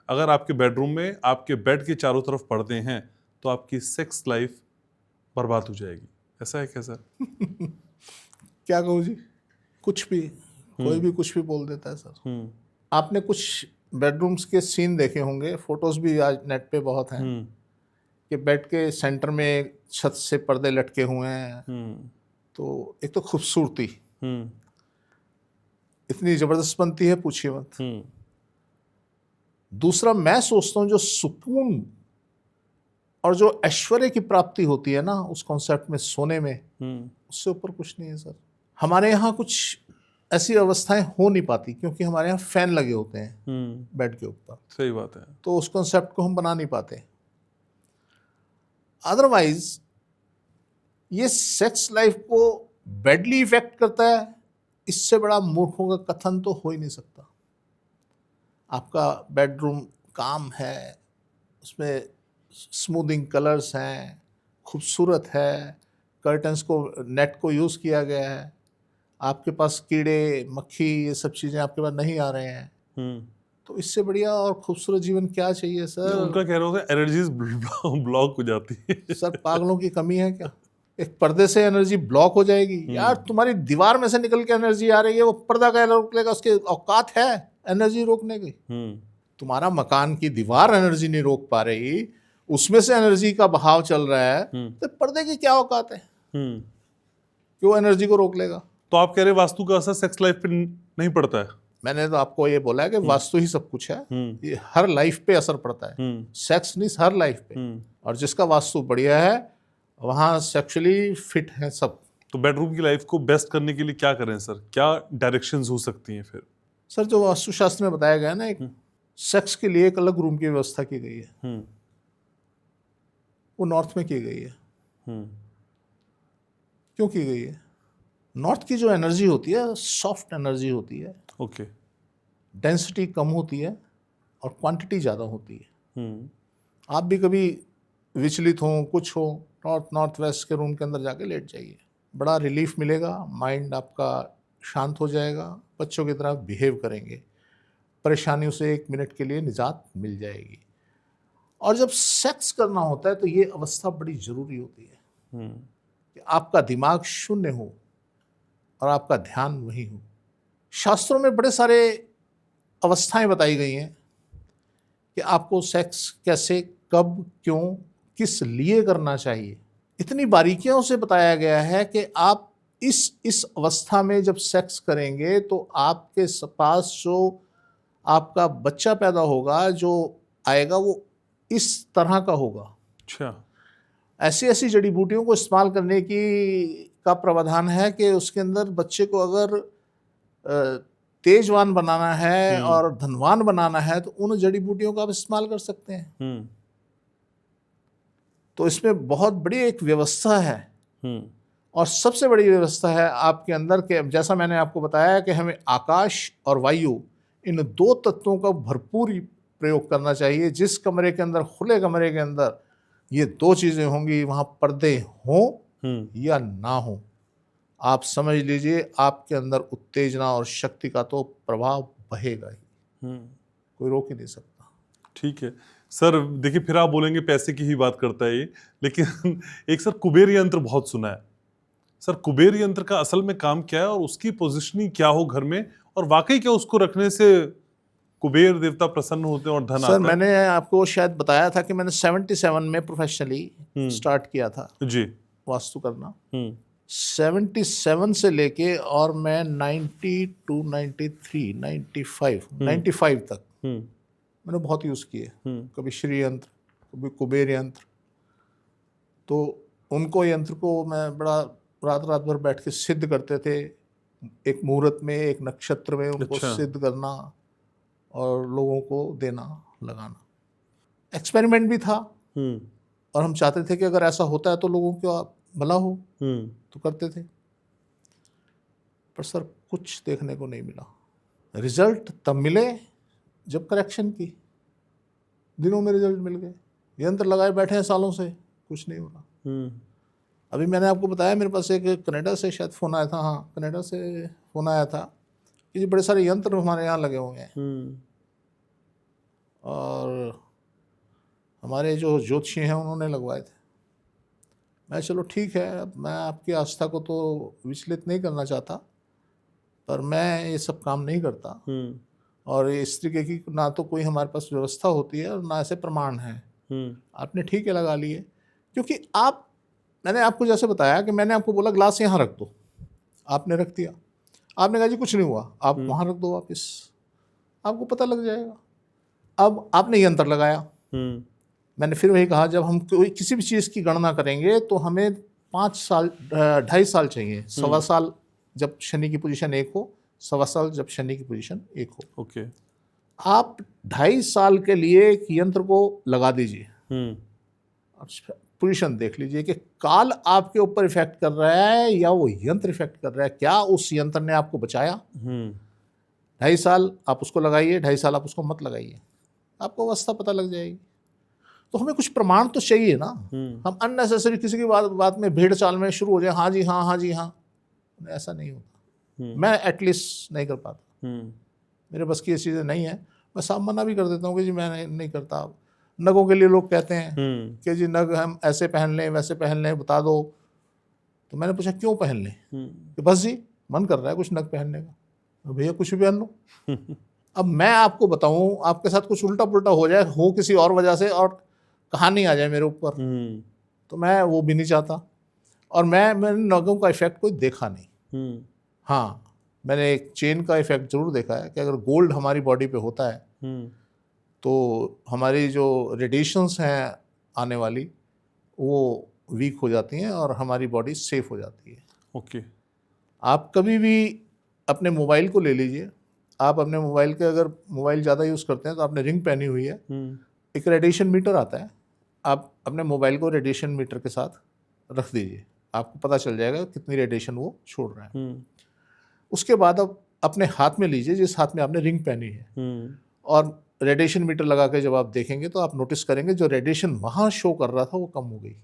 अगर आपके बेडरूम में आपके बेड के चारों तरफ पर्दे हैं तो आपकी सेक्स लाइफ बर्बाद हो जाएगी। ऐसा है क्या सर? क्या कहूँ जी, कुछ भी, कोई भी कुछ भी बोल देता है सर। आपने कुछ बेडरूम्स के सीन देखे होंगे, फोटोज भी आज नेट पे बहुत हैं कि बेड के सेंटर में छत से पर्दे लटके हुए हैं। तो एक तो खूबसूरती इतनी जबरदस्त बनती है, पूछिए मत। दूसरा, मैं सोचता हूँ जो सुकून और जो ऐश्वर्य की प्राप्ति होती है ना उस कॉन्सेप्ट में, सोने में, उससे ऊपर कुछ नहीं है सर। हमारे यहाँ कुछ ऐसी अवस्थाएं हो नहीं पाती क्योंकि हमारे यहाँ फैन लगे होते हैं बेड के ऊपर। सही बात है। तो उस कॉन्सेप्ट को हम बना नहीं पाते। अदरवाइज ये सेक्स लाइफ को बैडली इफेक्ट करता है, इससे बड़ा मूर्खों का कथन तो हो ही नहीं सकता। आपका बेडरूम काम है, उसमें स्मूदिंग कलर्स हैं, खूबसूरत है, कर्टन्स को, नेट को यूज़ किया गया है, आपके पास कीड़े मक्खी ये सब चीज़ें आपके पास नहीं आ रहे हैं, तो इससे बढ़िया और खूबसूरत जीवन क्या चाहिए सर? उनका कह रहा हूँ एनर्जीज ब्लॉक हो जाती है। सर पागलों की कमी है क्या? एक पर्दे से एनर्जी ब्लॉक हो जाएगी? यार तुम्हारी दीवार में से निकल के एनर्जी आ रही है, वो पर्दा क्या रोक लेगा? उसके औकात है एनर्जी रोकने की? तुम्हारा मकान की दीवार एनर्जी नहीं रोक पा रही, उसमें से एनर्जी का बहाव चल रहा है, तो पर्दे की क्या औकात है कि वो एनर्जी को रोक लेगा? तो आप कह रहे वास्तु का असर सेक्स लाइफ पे नहीं पड़ता है? मैंने तो आपको ये बोला है कि वास्तु ही सब कुछ है, ये हर लाइफ पे असर पड़ता है, सेक्स नहीं, हर लाइफ पे। और जिसका वास्तु बढ़िया है वहाँ सेक्सुअली फिट है सब। तो बेडरूम की लाइफ को बेस्ट करने के लिए क्या करें सर? क्या डायरेक्शंस हो सकती हैं फिर? सर जो वास्तुशास्त्र में बताया गया है ना, एक सेक्स के लिए एक अलग रूम की व्यवस्था की गई है, वो नॉर्थ में की गई है। क्यों की गई है? नॉर्थ की जो एनर्जी होती है सॉफ्ट एनर्जी होती है, ओके, डेंसिटी कम होती है और क्वांटिटी ज़्यादा होती है। आप भी कभी विचलित हो, कुछ हो, नॉर्थ वेस्ट के रूम के अंदर जाके लेट जाइए, बड़ा रिलीफ मिलेगा, माइंड आपका शांत हो जाएगा, बच्चों की तरह बिहेव करेंगे, परेशानियों से 1 मिनट के लिए निजात मिल जाएगी। और जब सेक्स करना होता है तो ये अवस्था बड़ी ज़रूरी होती है कि आपका दिमाग शून्य हो और आपका ध्यान वही हो। शास्त्रों में बड़े सारे अवस्थाएं बताई गई हैं कि आपको सेक्स कैसे, कब, क्यों, किस लिए करना चाहिए। इतनी बारीकियों से बताया गया है कि आप इस अवस्था में जब सेक्स करेंगे तो आपके पास जो आपका बच्चा पैदा होगा, जो आएगा, वो इस तरह का होगा। अच्छा, ऐसी ऐसी जड़ी बूटियों को इस्तेमाल करने का प्रावधान है कि उसके अंदर बच्चे को अगर तेजवान बनाना है और धनवान बनाना है तो उन जड़ी बूटियों का आप इस्तेमाल कर सकते हैं। तो इसमें बहुत बड़ी एक व्यवस्था है और सबसे बड़ी व्यवस्था है आपके अंदर के, जैसा मैंने आपको बताया कि हमें आकाश और वायु, इन 2 तत्वों का भरपूर प्रयोग करना चाहिए। जिस कमरे के अंदर, खुले कमरे के अंदर ये 2 चीज़ें होंगी, वहाँ पर्दे हों या ना हो, आप समझ लीजिए आपके अंदर उत्तेजना और शक्ति का तो प्रभाव बहेगा ही, कोई रोक ही नहीं सकता। ठीक है सर, देखिए फिर आप बोलेंगे पैसे की ही बात करता है ये, लेकिन एक सर कुबेर यंत्र बहुत सुना है सर, कुबेर यंत्र का असल में काम क्या है और उसकी पोजीशनिंग क्या हो घर में, और वाकई क्या उसको रखने से कुबेर देवता प्रसन्न होते हैं और धन आता है? सर मैंने आपको शायद बताया था कि मैंने 77 में प्रोफेशनली स्टार्ट किया था जी वास्तु करना। 77 से लेके और मैं 92, 93, 95 तक मैंने बहुत यूज़ किए। कभी श्री यंत्र, कभी कुबेर यंत्र। तो उनको यंत्र को मैं बड़ा रात रात भर बैठ के सिद्ध करते थे, एक मुहूर्त में, एक नक्षत्र में उनको अच्छा। सिद्ध करना और लोगों को देना, लगाना। एक्सपेरिमेंट भी था और हम चाहते थे कि अगर ऐसा होता है तो लोगों का भला हो, तो करते थे। पर सर कुछ देखने को नहीं मिला। रिजल्ट तब मिले जब करेक्शन की, दिनों में रिजल्ट मिल गए। यंत्र लगाए बैठे हैं सालों से, कुछ नहीं हो रहा। अभी मैंने आपको बताया मेरे पास एक कनाडा से शायद फ़ोन आया था, हाँ कनाडा से फ़ोन आया था कि जी बड़े सारे यंत्र हमारे यहाँ लगे हुए हैं और हमारे जो ज्योतिषी हैं उन्होंने लगवाए थे। मैं चलो ठीक है, अब मैं आपकी आस्था को तो विचलित नहीं करना चाहता, पर मैं ये सब काम नहीं करता और इस तरीके की ना तो कोई हमारे पास व्यवस्था होती है और ना ऐसे प्रमाण हैं। आपने ठीक है लगा लिए, क्योंकि मैंने आपको जैसे बताया कि मैंने आपको बोला ग्लास यहाँ रख दो, आपने रख दिया। आपने कहा जी कुछ नहीं हुआ, आप वहाँ रख दो वापस, आपको पता लग जाएगा। अब आपने यंत्र लगाया, मैंने फिर वही कहा, जब हम कोई किसी भी चीज़ की गणना करेंगे तो हमें 5 साल 2.5 साल चाहिए। 1.25 साल जब शनि की पोजीशन 1 हो, 1.25 साल जब शनि की पोजीशन 1 हो। ओके। आप 2.5 साल के लिए एक यंत्र को लगा दीजिए, पोजीशन देख लीजिए कि काल आपके ऊपर इफेक्ट कर रहा है या वो यंत्र इफेक्ट कर रहा है। क्या उस यंत्र ने आपको बचाया? 2.5 साल आप उसको लगाइए, 2.5 साल आप उसको मत लगाइए, आपको अवस्था पता लग जाएगी। तो हमें कुछ प्रमाण तो चाहिए ना। हम अननेसेसरी किसी की बात में भेड़ चाल में शुरू हो जाए, हाँ जी हाँ, हाँ जी हाँ, ऐसा नहीं होता। मैं एटलीस्ट नहीं कर पाता, मेरे बस की ये चीज़ें नहीं है। मैं साफ मना भी कर देता हूँ कि जी मैं नहीं करता। नगों के लिए लोग कहते हैं कि जी नग हम ऐसे पहन लें, वैसे पहन लें, बता दो। तो मैंने पूछा क्यों पहन लें? कि बस जी मन कर रहा है कुछ नग पहनने का, तो भैया कुछ भी पहन लो। अब मैं आपको बताऊं, आपके साथ कुछ उल्टा पुल्टा हो जाए, हो किसी और वजह से, और कहानी आ जाए मेरे ऊपर, तो मैं वो भी नहीं चाहता। और मैंने नगों का इफेक्ट कोई देखा नहीं। हाँ, मैंने एक चेन का इफेक्ट जरूर देखा है कि अगर गोल्ड हमारी बॉडी पे होता है तो हमारी जो रेडिएशंस हैं आने वाली, वो वीक हो जाती हैं और हमारी बॉडी सेफ हो जाती है। ओके। आप कभी भी अपने मोबाइल को ले लीजिए, आप अपने मोबाइल के अगर मोबाइल ज़्यादा यूज़ करते हैं तो आपने रिंग पहनी हुई है, एक रेडिएशन मीटर आता है, आप अपने मोबाइल को रेडिएशन मीटर के साथ रख दीजिए, आपको पता चल जाएगा कितनी रेडिएशन वो छोड़ रहा है। उसके बाद अब अपने हाथ में लीजिए, जिस हाथ में आपने रिंग पहनी है, और रेडिएशन मीटर लगा के जब आप देखेंगे तो आप नोटिस करेंगे जो रेडिएशन वहाँ शो कर रहा था वो कम हो गई।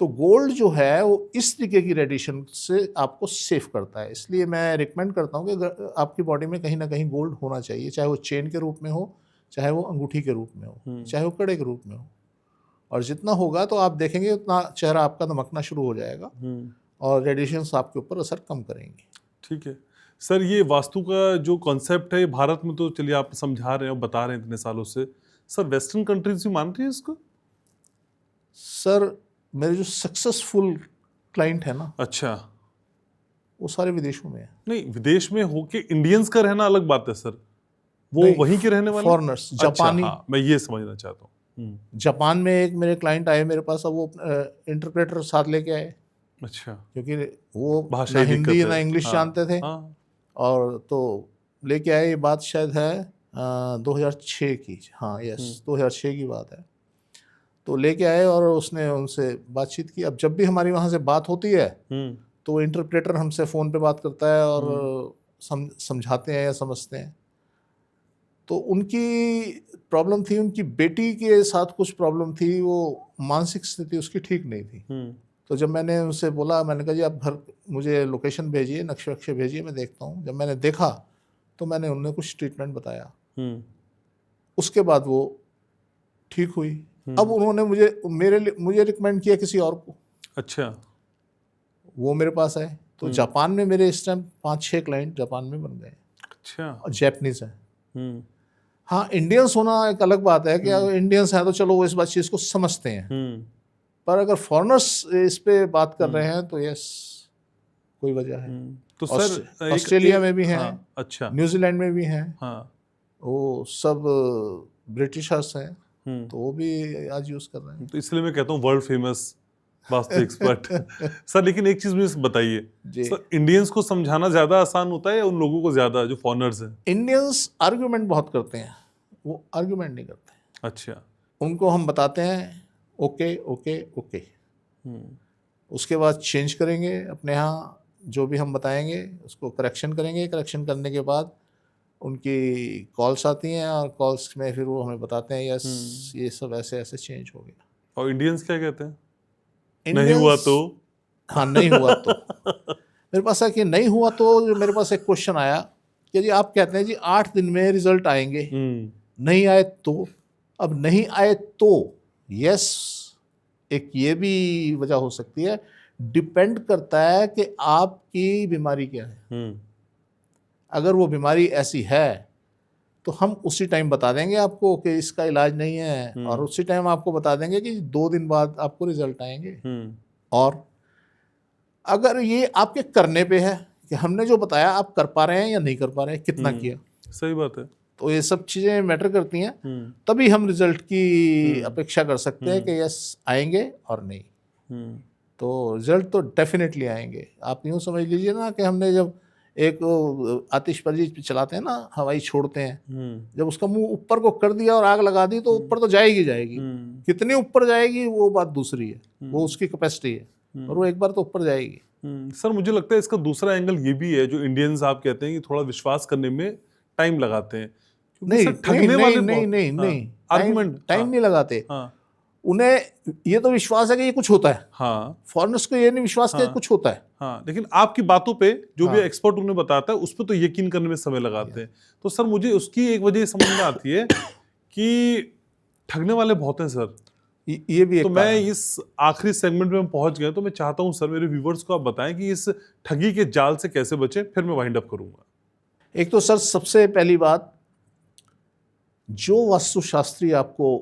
तो गोल्ड जो है वो इस तरीके की रेडिएशन से आपको सेफ करता है। इसलिए मैं रिकमेंड करता हूँ कि आपकी बॉडी में कहीं ना कहीं गोल्ड होना चाहिए, चाहे वो चेन के रूप में हो, चाहे वो अंगूठी के रूप में हो, चाहे वो कड़े के रूप में हो। और जितना होगा तो आप देखेंगे उतना चेहरा आपका दमकना शुरू हो जाएगा और रेडिएशंस आपके ऊपर असर कम करेंगे। ठीक है सर, ये वास्तु का जो कॉन्सेप्ट है भारत में तो चलिए आप समझा रहे हैं और बता रहे हैं इतने सालों से, सर वेस्टर्न कंट्रीज भी मान रही है इसको? सर मेरे जो सक्सेसफुल क्लाइंट है ना, अच्छा, वो सारे विदेशों में है। नहीं, विदेश में होके इंडियंस का रहना अलग बात है सर, वो वहीं के रहने वाले फॉरेनर्स, जापानी। अच्छा, हाँ, मैं ये समझना चाहता हूँ। जापान में एक मेरे क्लाइंट आए मेरे पास, अब वो इंटरप्रेटर साथ लेके आए। अच्छा, क्योंकि वो भाषा ना ही हिंदी दिक्कत ना है। इंग्लिश हाँ, जानते थे। हाँ, और तो लेके आए, ये बात शायद है 2006 की, हाँ यस 2006 की बात है। तो लेके आए और उसने उनसे बातचीत की। अब जब भी हमारी वहाँ से बात होती है तो वो इंटरप्रेटर हमसे फ़ोन पे बात करता है और समझाते हैं या समझते हैं। तो उनकी प्रॉब्लम थी, उनकी बेटी के साथ कुछ प्रॉब्लम थी, वो मानसिक स्थिति उसकी ठीक नहीं थी। तो जब मैंने उनसे बोला, मैंने कहा जी आप घर मुझे लोकेशन भेजिए, नक्शे वक्शे भेजिए, मैं देखता हूँ। जब मैंने देखा तो मैंने उन्हें कुछ ट्रीटमेंट बताया, उसके बाद वो ठीक हुई। अब उन्होंने मुझे रिकमेंड किया किसी और को। अच्छा, वो मेरे पास आए। तो जापान में मेरे इस टाइम 5-6 क्लाइंट जापान में बन गए। अच्छा, और जैपनीज है। हाँ, इंडियंस होना एक अलग बात है कि इंडियंस हैं तो चलो वो इस बात चीज़ को समझते हैं, पर अगर फॉरेनर्स इस पे बात कर रहे हैं तो यस, कोई वजह है। तो सर ऑस्ट्रेलिया में भी हैं, हाँ, अच्छा, न्यूजीलैंड में भी हैं, हाँ, वो सब ब्रिटिशर्स हैं, तो वो भी आज यूज कर रहे हैं। तो इसलिए मैं कहता हूँ world famous vastu expert. Sir लेकिन एक चीज मुझे बताइए, जी। सर इंडियंस को समझाना ज्यादा आसान होता है या उन लोगों को ज्यादा जो फॉरेनर्स हैं? इंडियंस आर्ग्यूमेंट बहुत करते हैं, वो आर्ग्यूमेंट नहीं करते। अच्छा, उनको हम बताते हैं ओके ओके ओके, उसके बाद चेंज करेंगे अपने यहाँ, जो भी हम बताएंगे उसको करेक्शन करेंगे, करेक्शन करने के बाद उनकी कॉल्स आती हैं और कॉल्स में फिर वो हमें बताते हैं यस ये सब ऐसे ऐसे चेंज हो गया। और इंडियंस क्या कहते हैं? नहीं इंडियंस, हुआ तो? हाँ नहीं हुआ तो। मेरे पास है कि नहीं हुआ तो, जो मेरे पास एक क्वेश्चन आया कि जी आप कहते हैं जी 8 दिन में रिजल्ट आएंगे, नहीं आए तो? अब नहीं आए तो यस, एक ये भी वजह हो सकती है, डिपेंड करता है कि आपकी बीमारी क्या है। अगर वो बीमारी ऐसी है तो हम उसी टाइम बता देंगे आपको कि इसका इलाज नहीं है, और उसी टाइम आपको बता देंगे कि 2 दिन बाद आपको रिजल्ट आएंगे। और अगर ये आपके करने पे है कि हमने जो बताया आप कर पा रहे हैं या नहीं कर पा रहे हैं, कितना किया, सही बात है। तो ये सब चीज़ें मैटर करती हैं, तभी हम रिजल्ट की अपेक्षा कर सकते हैं कि यस आएंगे और नहीं। तो रिजल्ट तो डेफिनेटली आएंगे। आप यूँ समझ लीजिए ना कि हमने जब एक आतिशबाजी चलाते हैं ना, हवाई छोड़ते हैं, जब उसका मुंह ऊपर को कर दिया और आग लगा दी तो ऊपर तो जाएगी जाएगी, कितनी ऊपर जाएगी वो बात दूसरी है, वो उसकी कैपेसिटी है, और वो एक बार तो ऊपर जाएगी। सर मुझे लगता है इसका दूसरा एंगल ये भी है, जो इंडियंस आप कहते हैं कि थोड़ा विश्वास करने में टाइम लगाते हैं, नहीं ठगने वाले नहीं नहीं नहीं, आर्गुमेंट टाइम नहीं लगाते। हाँ, उन्हें ये तो विश्वास है कि ये कुछ होता है, हाँ, फॉरेनर्स को ये नहीं विश्वास कि कुछ होता है। हाँ, लेकिन आपकी बातों पे जो भी एक्सपर्ट उन्हें बताता है उस पर तो यकीन करने में समय लगाते हैं। तो सर मुझे उसकी एक वजह समझ में आती है कि ठगने वाले बहुत हैं सर। ये भी एक तो मैं इस आखिरी सेगमेंट में हम पहुंच गए, तो मैं चाहता हूं सर मेरे व्यूवर्स को आप बताएं कि इस ठगी के जाल से कैसे बचें, फिर मैं वाइंड अप करूंगा। एक तो सर सबसे पहली बात, जो वास्तुशास्त्री आपको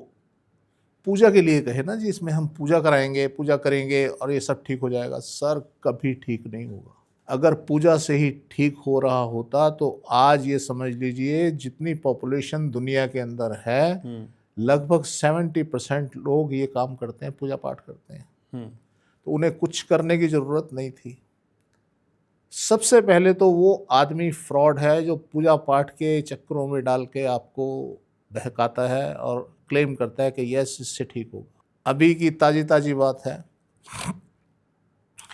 पूजा के लिए कहे ना जी इसमें हम पूजा कराएंगे, पूजा करेंगे और ये सब ठीक हो जाएगा, सर कभी ठीक नहीं होगा। अगर पूजा से ही ठीक हो रहा होता तो आज ये समझ लीजिए जितनी पॉपुलेशन दुनिया के अंदर है लगभग 70% लोग ये काम करते हैं, पूजा पाठ करते हैं, तो उन्हें कुछ करने की ज़रूरत नहीं थी। सबसे पहले तो वो आदमी फ्रॉड है जो पूजा पाठ के चक्करों में डाल के आपको बहकाता है और क्लेम करता है कि यस इससे ठीक होगा। अभी की ताज़ी बात है,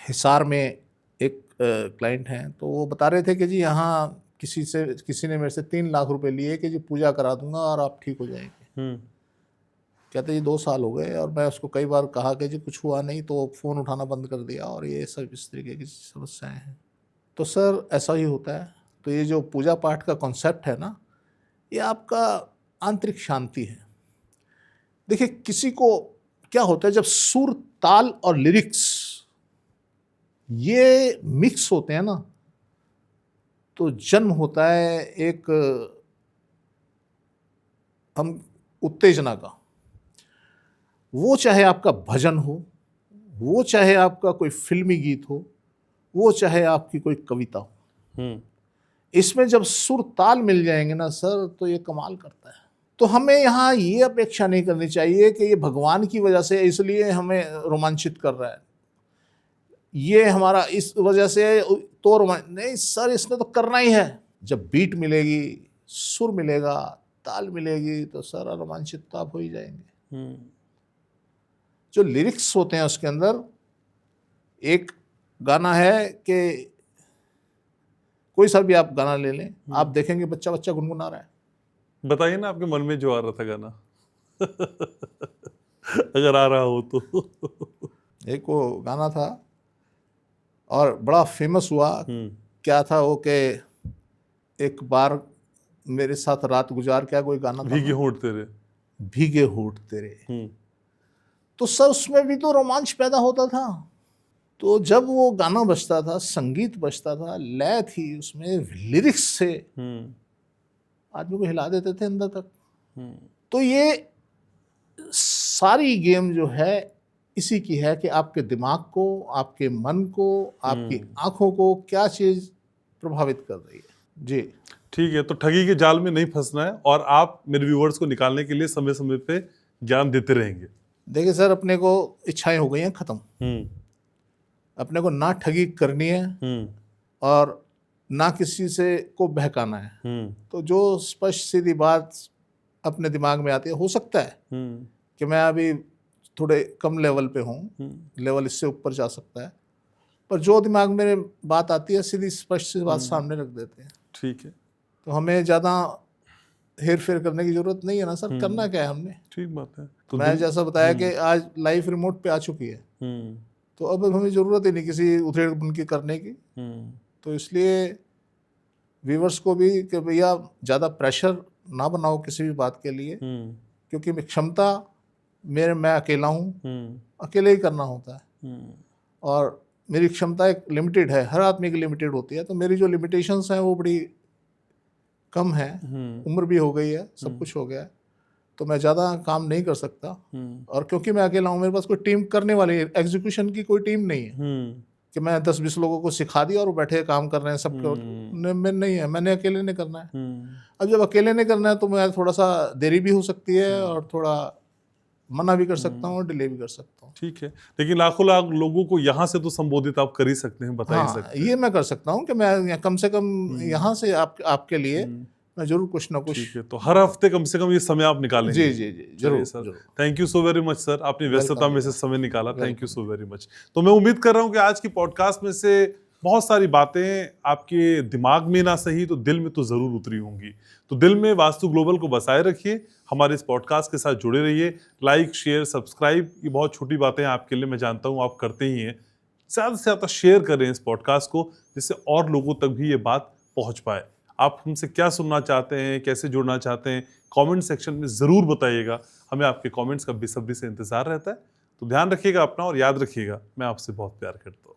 हिसार में एक क्लाइंट हैं, तो वो बता रहे थे कि जी यहाँ किसी ने मेरे से 3 लाख रुपए लिए कि जी पूजा करा दूंगा और आप ठीक हो जाएंगे। कहते जी 2 साल हो गए और मैं उसको कई बार कहा कि जी कुछ हुआ नहीं, तो फ़ोन उठाना बंद कर दिया, और ये सब इस तरीके की समस्याएं हैं। तो सर ऐसा ही होता है। तो ये जो पूजा पाठ का कॉन्सेप्ट है ना, ये आपका आंतरिक शांति है। देखिए किसी को क्या होता है जब सुर, ताल और लिरिक्स ये मिक्स होते हैं ना, तो जन्म होता है एक हम उत्तेजना का। वो चाहे आपका भजन हो, वो चाहे आपका कोई फिल्मी गीत हो, वो चाहे आपकी कोई कविता हो, इसमें जब सुर ताल मिल जाएंगे ना सर, तो ये कमाल करता है। तो हमें यहाँ ये अपेक्षा नहीं करनी चाहिए कि ये भगवान की वजह से इसलिए हमें रोमांचित कर रहा है, ये हमारा इस वजह से तो नहीं सर, इसने तो करना ही है। जब बीट मिलेगी, सुर मिलेगा, ताल मिलेगी, तो सर रोमांचित तो आप हो ही जाएंगे। जो लिरिक्स होते हैं उसके अंदर एक गाना है कि कोई सा भी आप गाना ले लें, आप देखेंगे बच्चा बच्चा गुनगुना रहा है। बताइए ना आपके मन में जो आ रहा था गाना अगर आ रहा हो तो। एक वो गाना था और बड़ा फेमस हुआ। क्या था वो कि एक बार मेरे साथ रात गुजार, क्या कोई गाना था, भीगे होंठ तेरे, भीगे होंठ तेरे। तो सर उसमें भी तो रोमांच पैदा होता था। तो जब वो गाना बजता था, संगीत बजता था, लय थी उसमें, लिरिक्स से आदमी को हिला देते थे अंदर तक। तो ये सारी गेम जो है इसी की है कि आपके दिमाग को, आपके मन को, आपकी आंखों को क्या चीज़ प्रभावित कर रही है। जी ठीक है, तो ठगी के जाल में नहीं फंसना है और आप मेरे व्यूवर्स को निकालने के लिए समय समय पे ज्ञान देते रहेंगे। देखिए सर, अपने को इच्छाएं हो गई हैं ख़त्म। अपने को ना ठगी करनी है और ना किसी से को बहकाना है। तो जो स्पष्ट सीधी बात अपने दिमाग में आती है, हो सकता है कि मैं अभी थोड़े कम लेवल पे हूँ, लेवल इससे ऊपर जा सकता है, पर जो दिमाग में बात आती है सीधी स्पष्ट सी बात सामने रख देते हैं। ठीक है, तो हमें ज़्यादा हेर फेर करने की जरूरत नहीं है ना सर। करना क्या है हमने? ठीक बात है। तो मैं जैसा बताया कि आज लाइफ रिमोट पे आ चुकी है, तो अब हमें ज़रूरत ही नहीं किसी उधेड़ बुन करने की। तो इसलिए व्यूवर्स को भी कि भैया ज़्यादा प्रेशर ना बनाओ किसी भी बात के लिए, क्योंकि क्षमता मैं अकेला हूँ, अकेले ही करना होता है और मेरी क्षमता एक लिमिटेड है, हर आदमी की लिमिटेड होती है। तो मेरी जो लिमिटेशंस हैं वो बड़ी कम है, उम्र भी हो गई है, सब कुछ हो गया है, तो मैं ज़्यादा काम नहीं कर सकता। और क्योंकि मैं अकेला हूँ, मेरे पास कोई टीम करने वाली, एग्जीक्यूशन की कोई टीम नहीं है कि मैं 10-20 लोगों को सिखा दिया और वो बैठे काम कर रहे हैं सब नहीं है। मैंने अकेले ने करना है। अब जब अकेले ने करना है तो मैं थोड़ा सा देरी भी हो सकती है और थोड़ा मना भी कर सकता हूँ और डिले भी कर सकता हूँ। ठीक है, लेकिन लाखों लाख लोगों को यहाँ से तो संबोधित आप कर ही सकते हैं, बता ही सकते हैं। ये मैं कर सकता हूँ कि मैं कम से कम यहाँ से आपके लिए मैं जरूर कुछ ना कुछ। ठीक है, तो हर हफ्ते कम से कम ये समय आप निकालेंगे। जी जी जी, जरूर सर। जरूर। Thank you so very much sir, आपने व्यस्तता में से समय निकाला। Thank you so very much. तो मैं उम्मीद कर रहा हूँ कि आज की पॉडकास्ट में से बहुत सारी बातें आपके दिमाग में ना सही तो दिल में तो जरूर उतरी होंगी। तो दिल में वास्तु ग्लोबल को बसाए रखिए, हमारे इस पॉडकास्ट के साथ जुड़े रहिए। लाइक, शेयर, सब्सक्राइब, ये बहुत छोटी बातें आपके लिए, मैं जानता हूँ आप करते ही हैं। ज़्यादा से ज़्यादा शेयर करें इस पॉडकास्ट को, जिससे और लोगों तक भी ये बात पहुँच पाए। आप हमसे क्या सुनना चाहते हैं, कैसे जुड़ना चाहते हैं, कमेंट सेक्शन में ज़रूर बताइएगा। हमें आपके कमेंट्स का बेसब्री से इंतज़ार रहता है। तो ध्यान रखिएगा अपना और याद रखिएगा, मैं आपसे बहुत प्यार करता हूँ।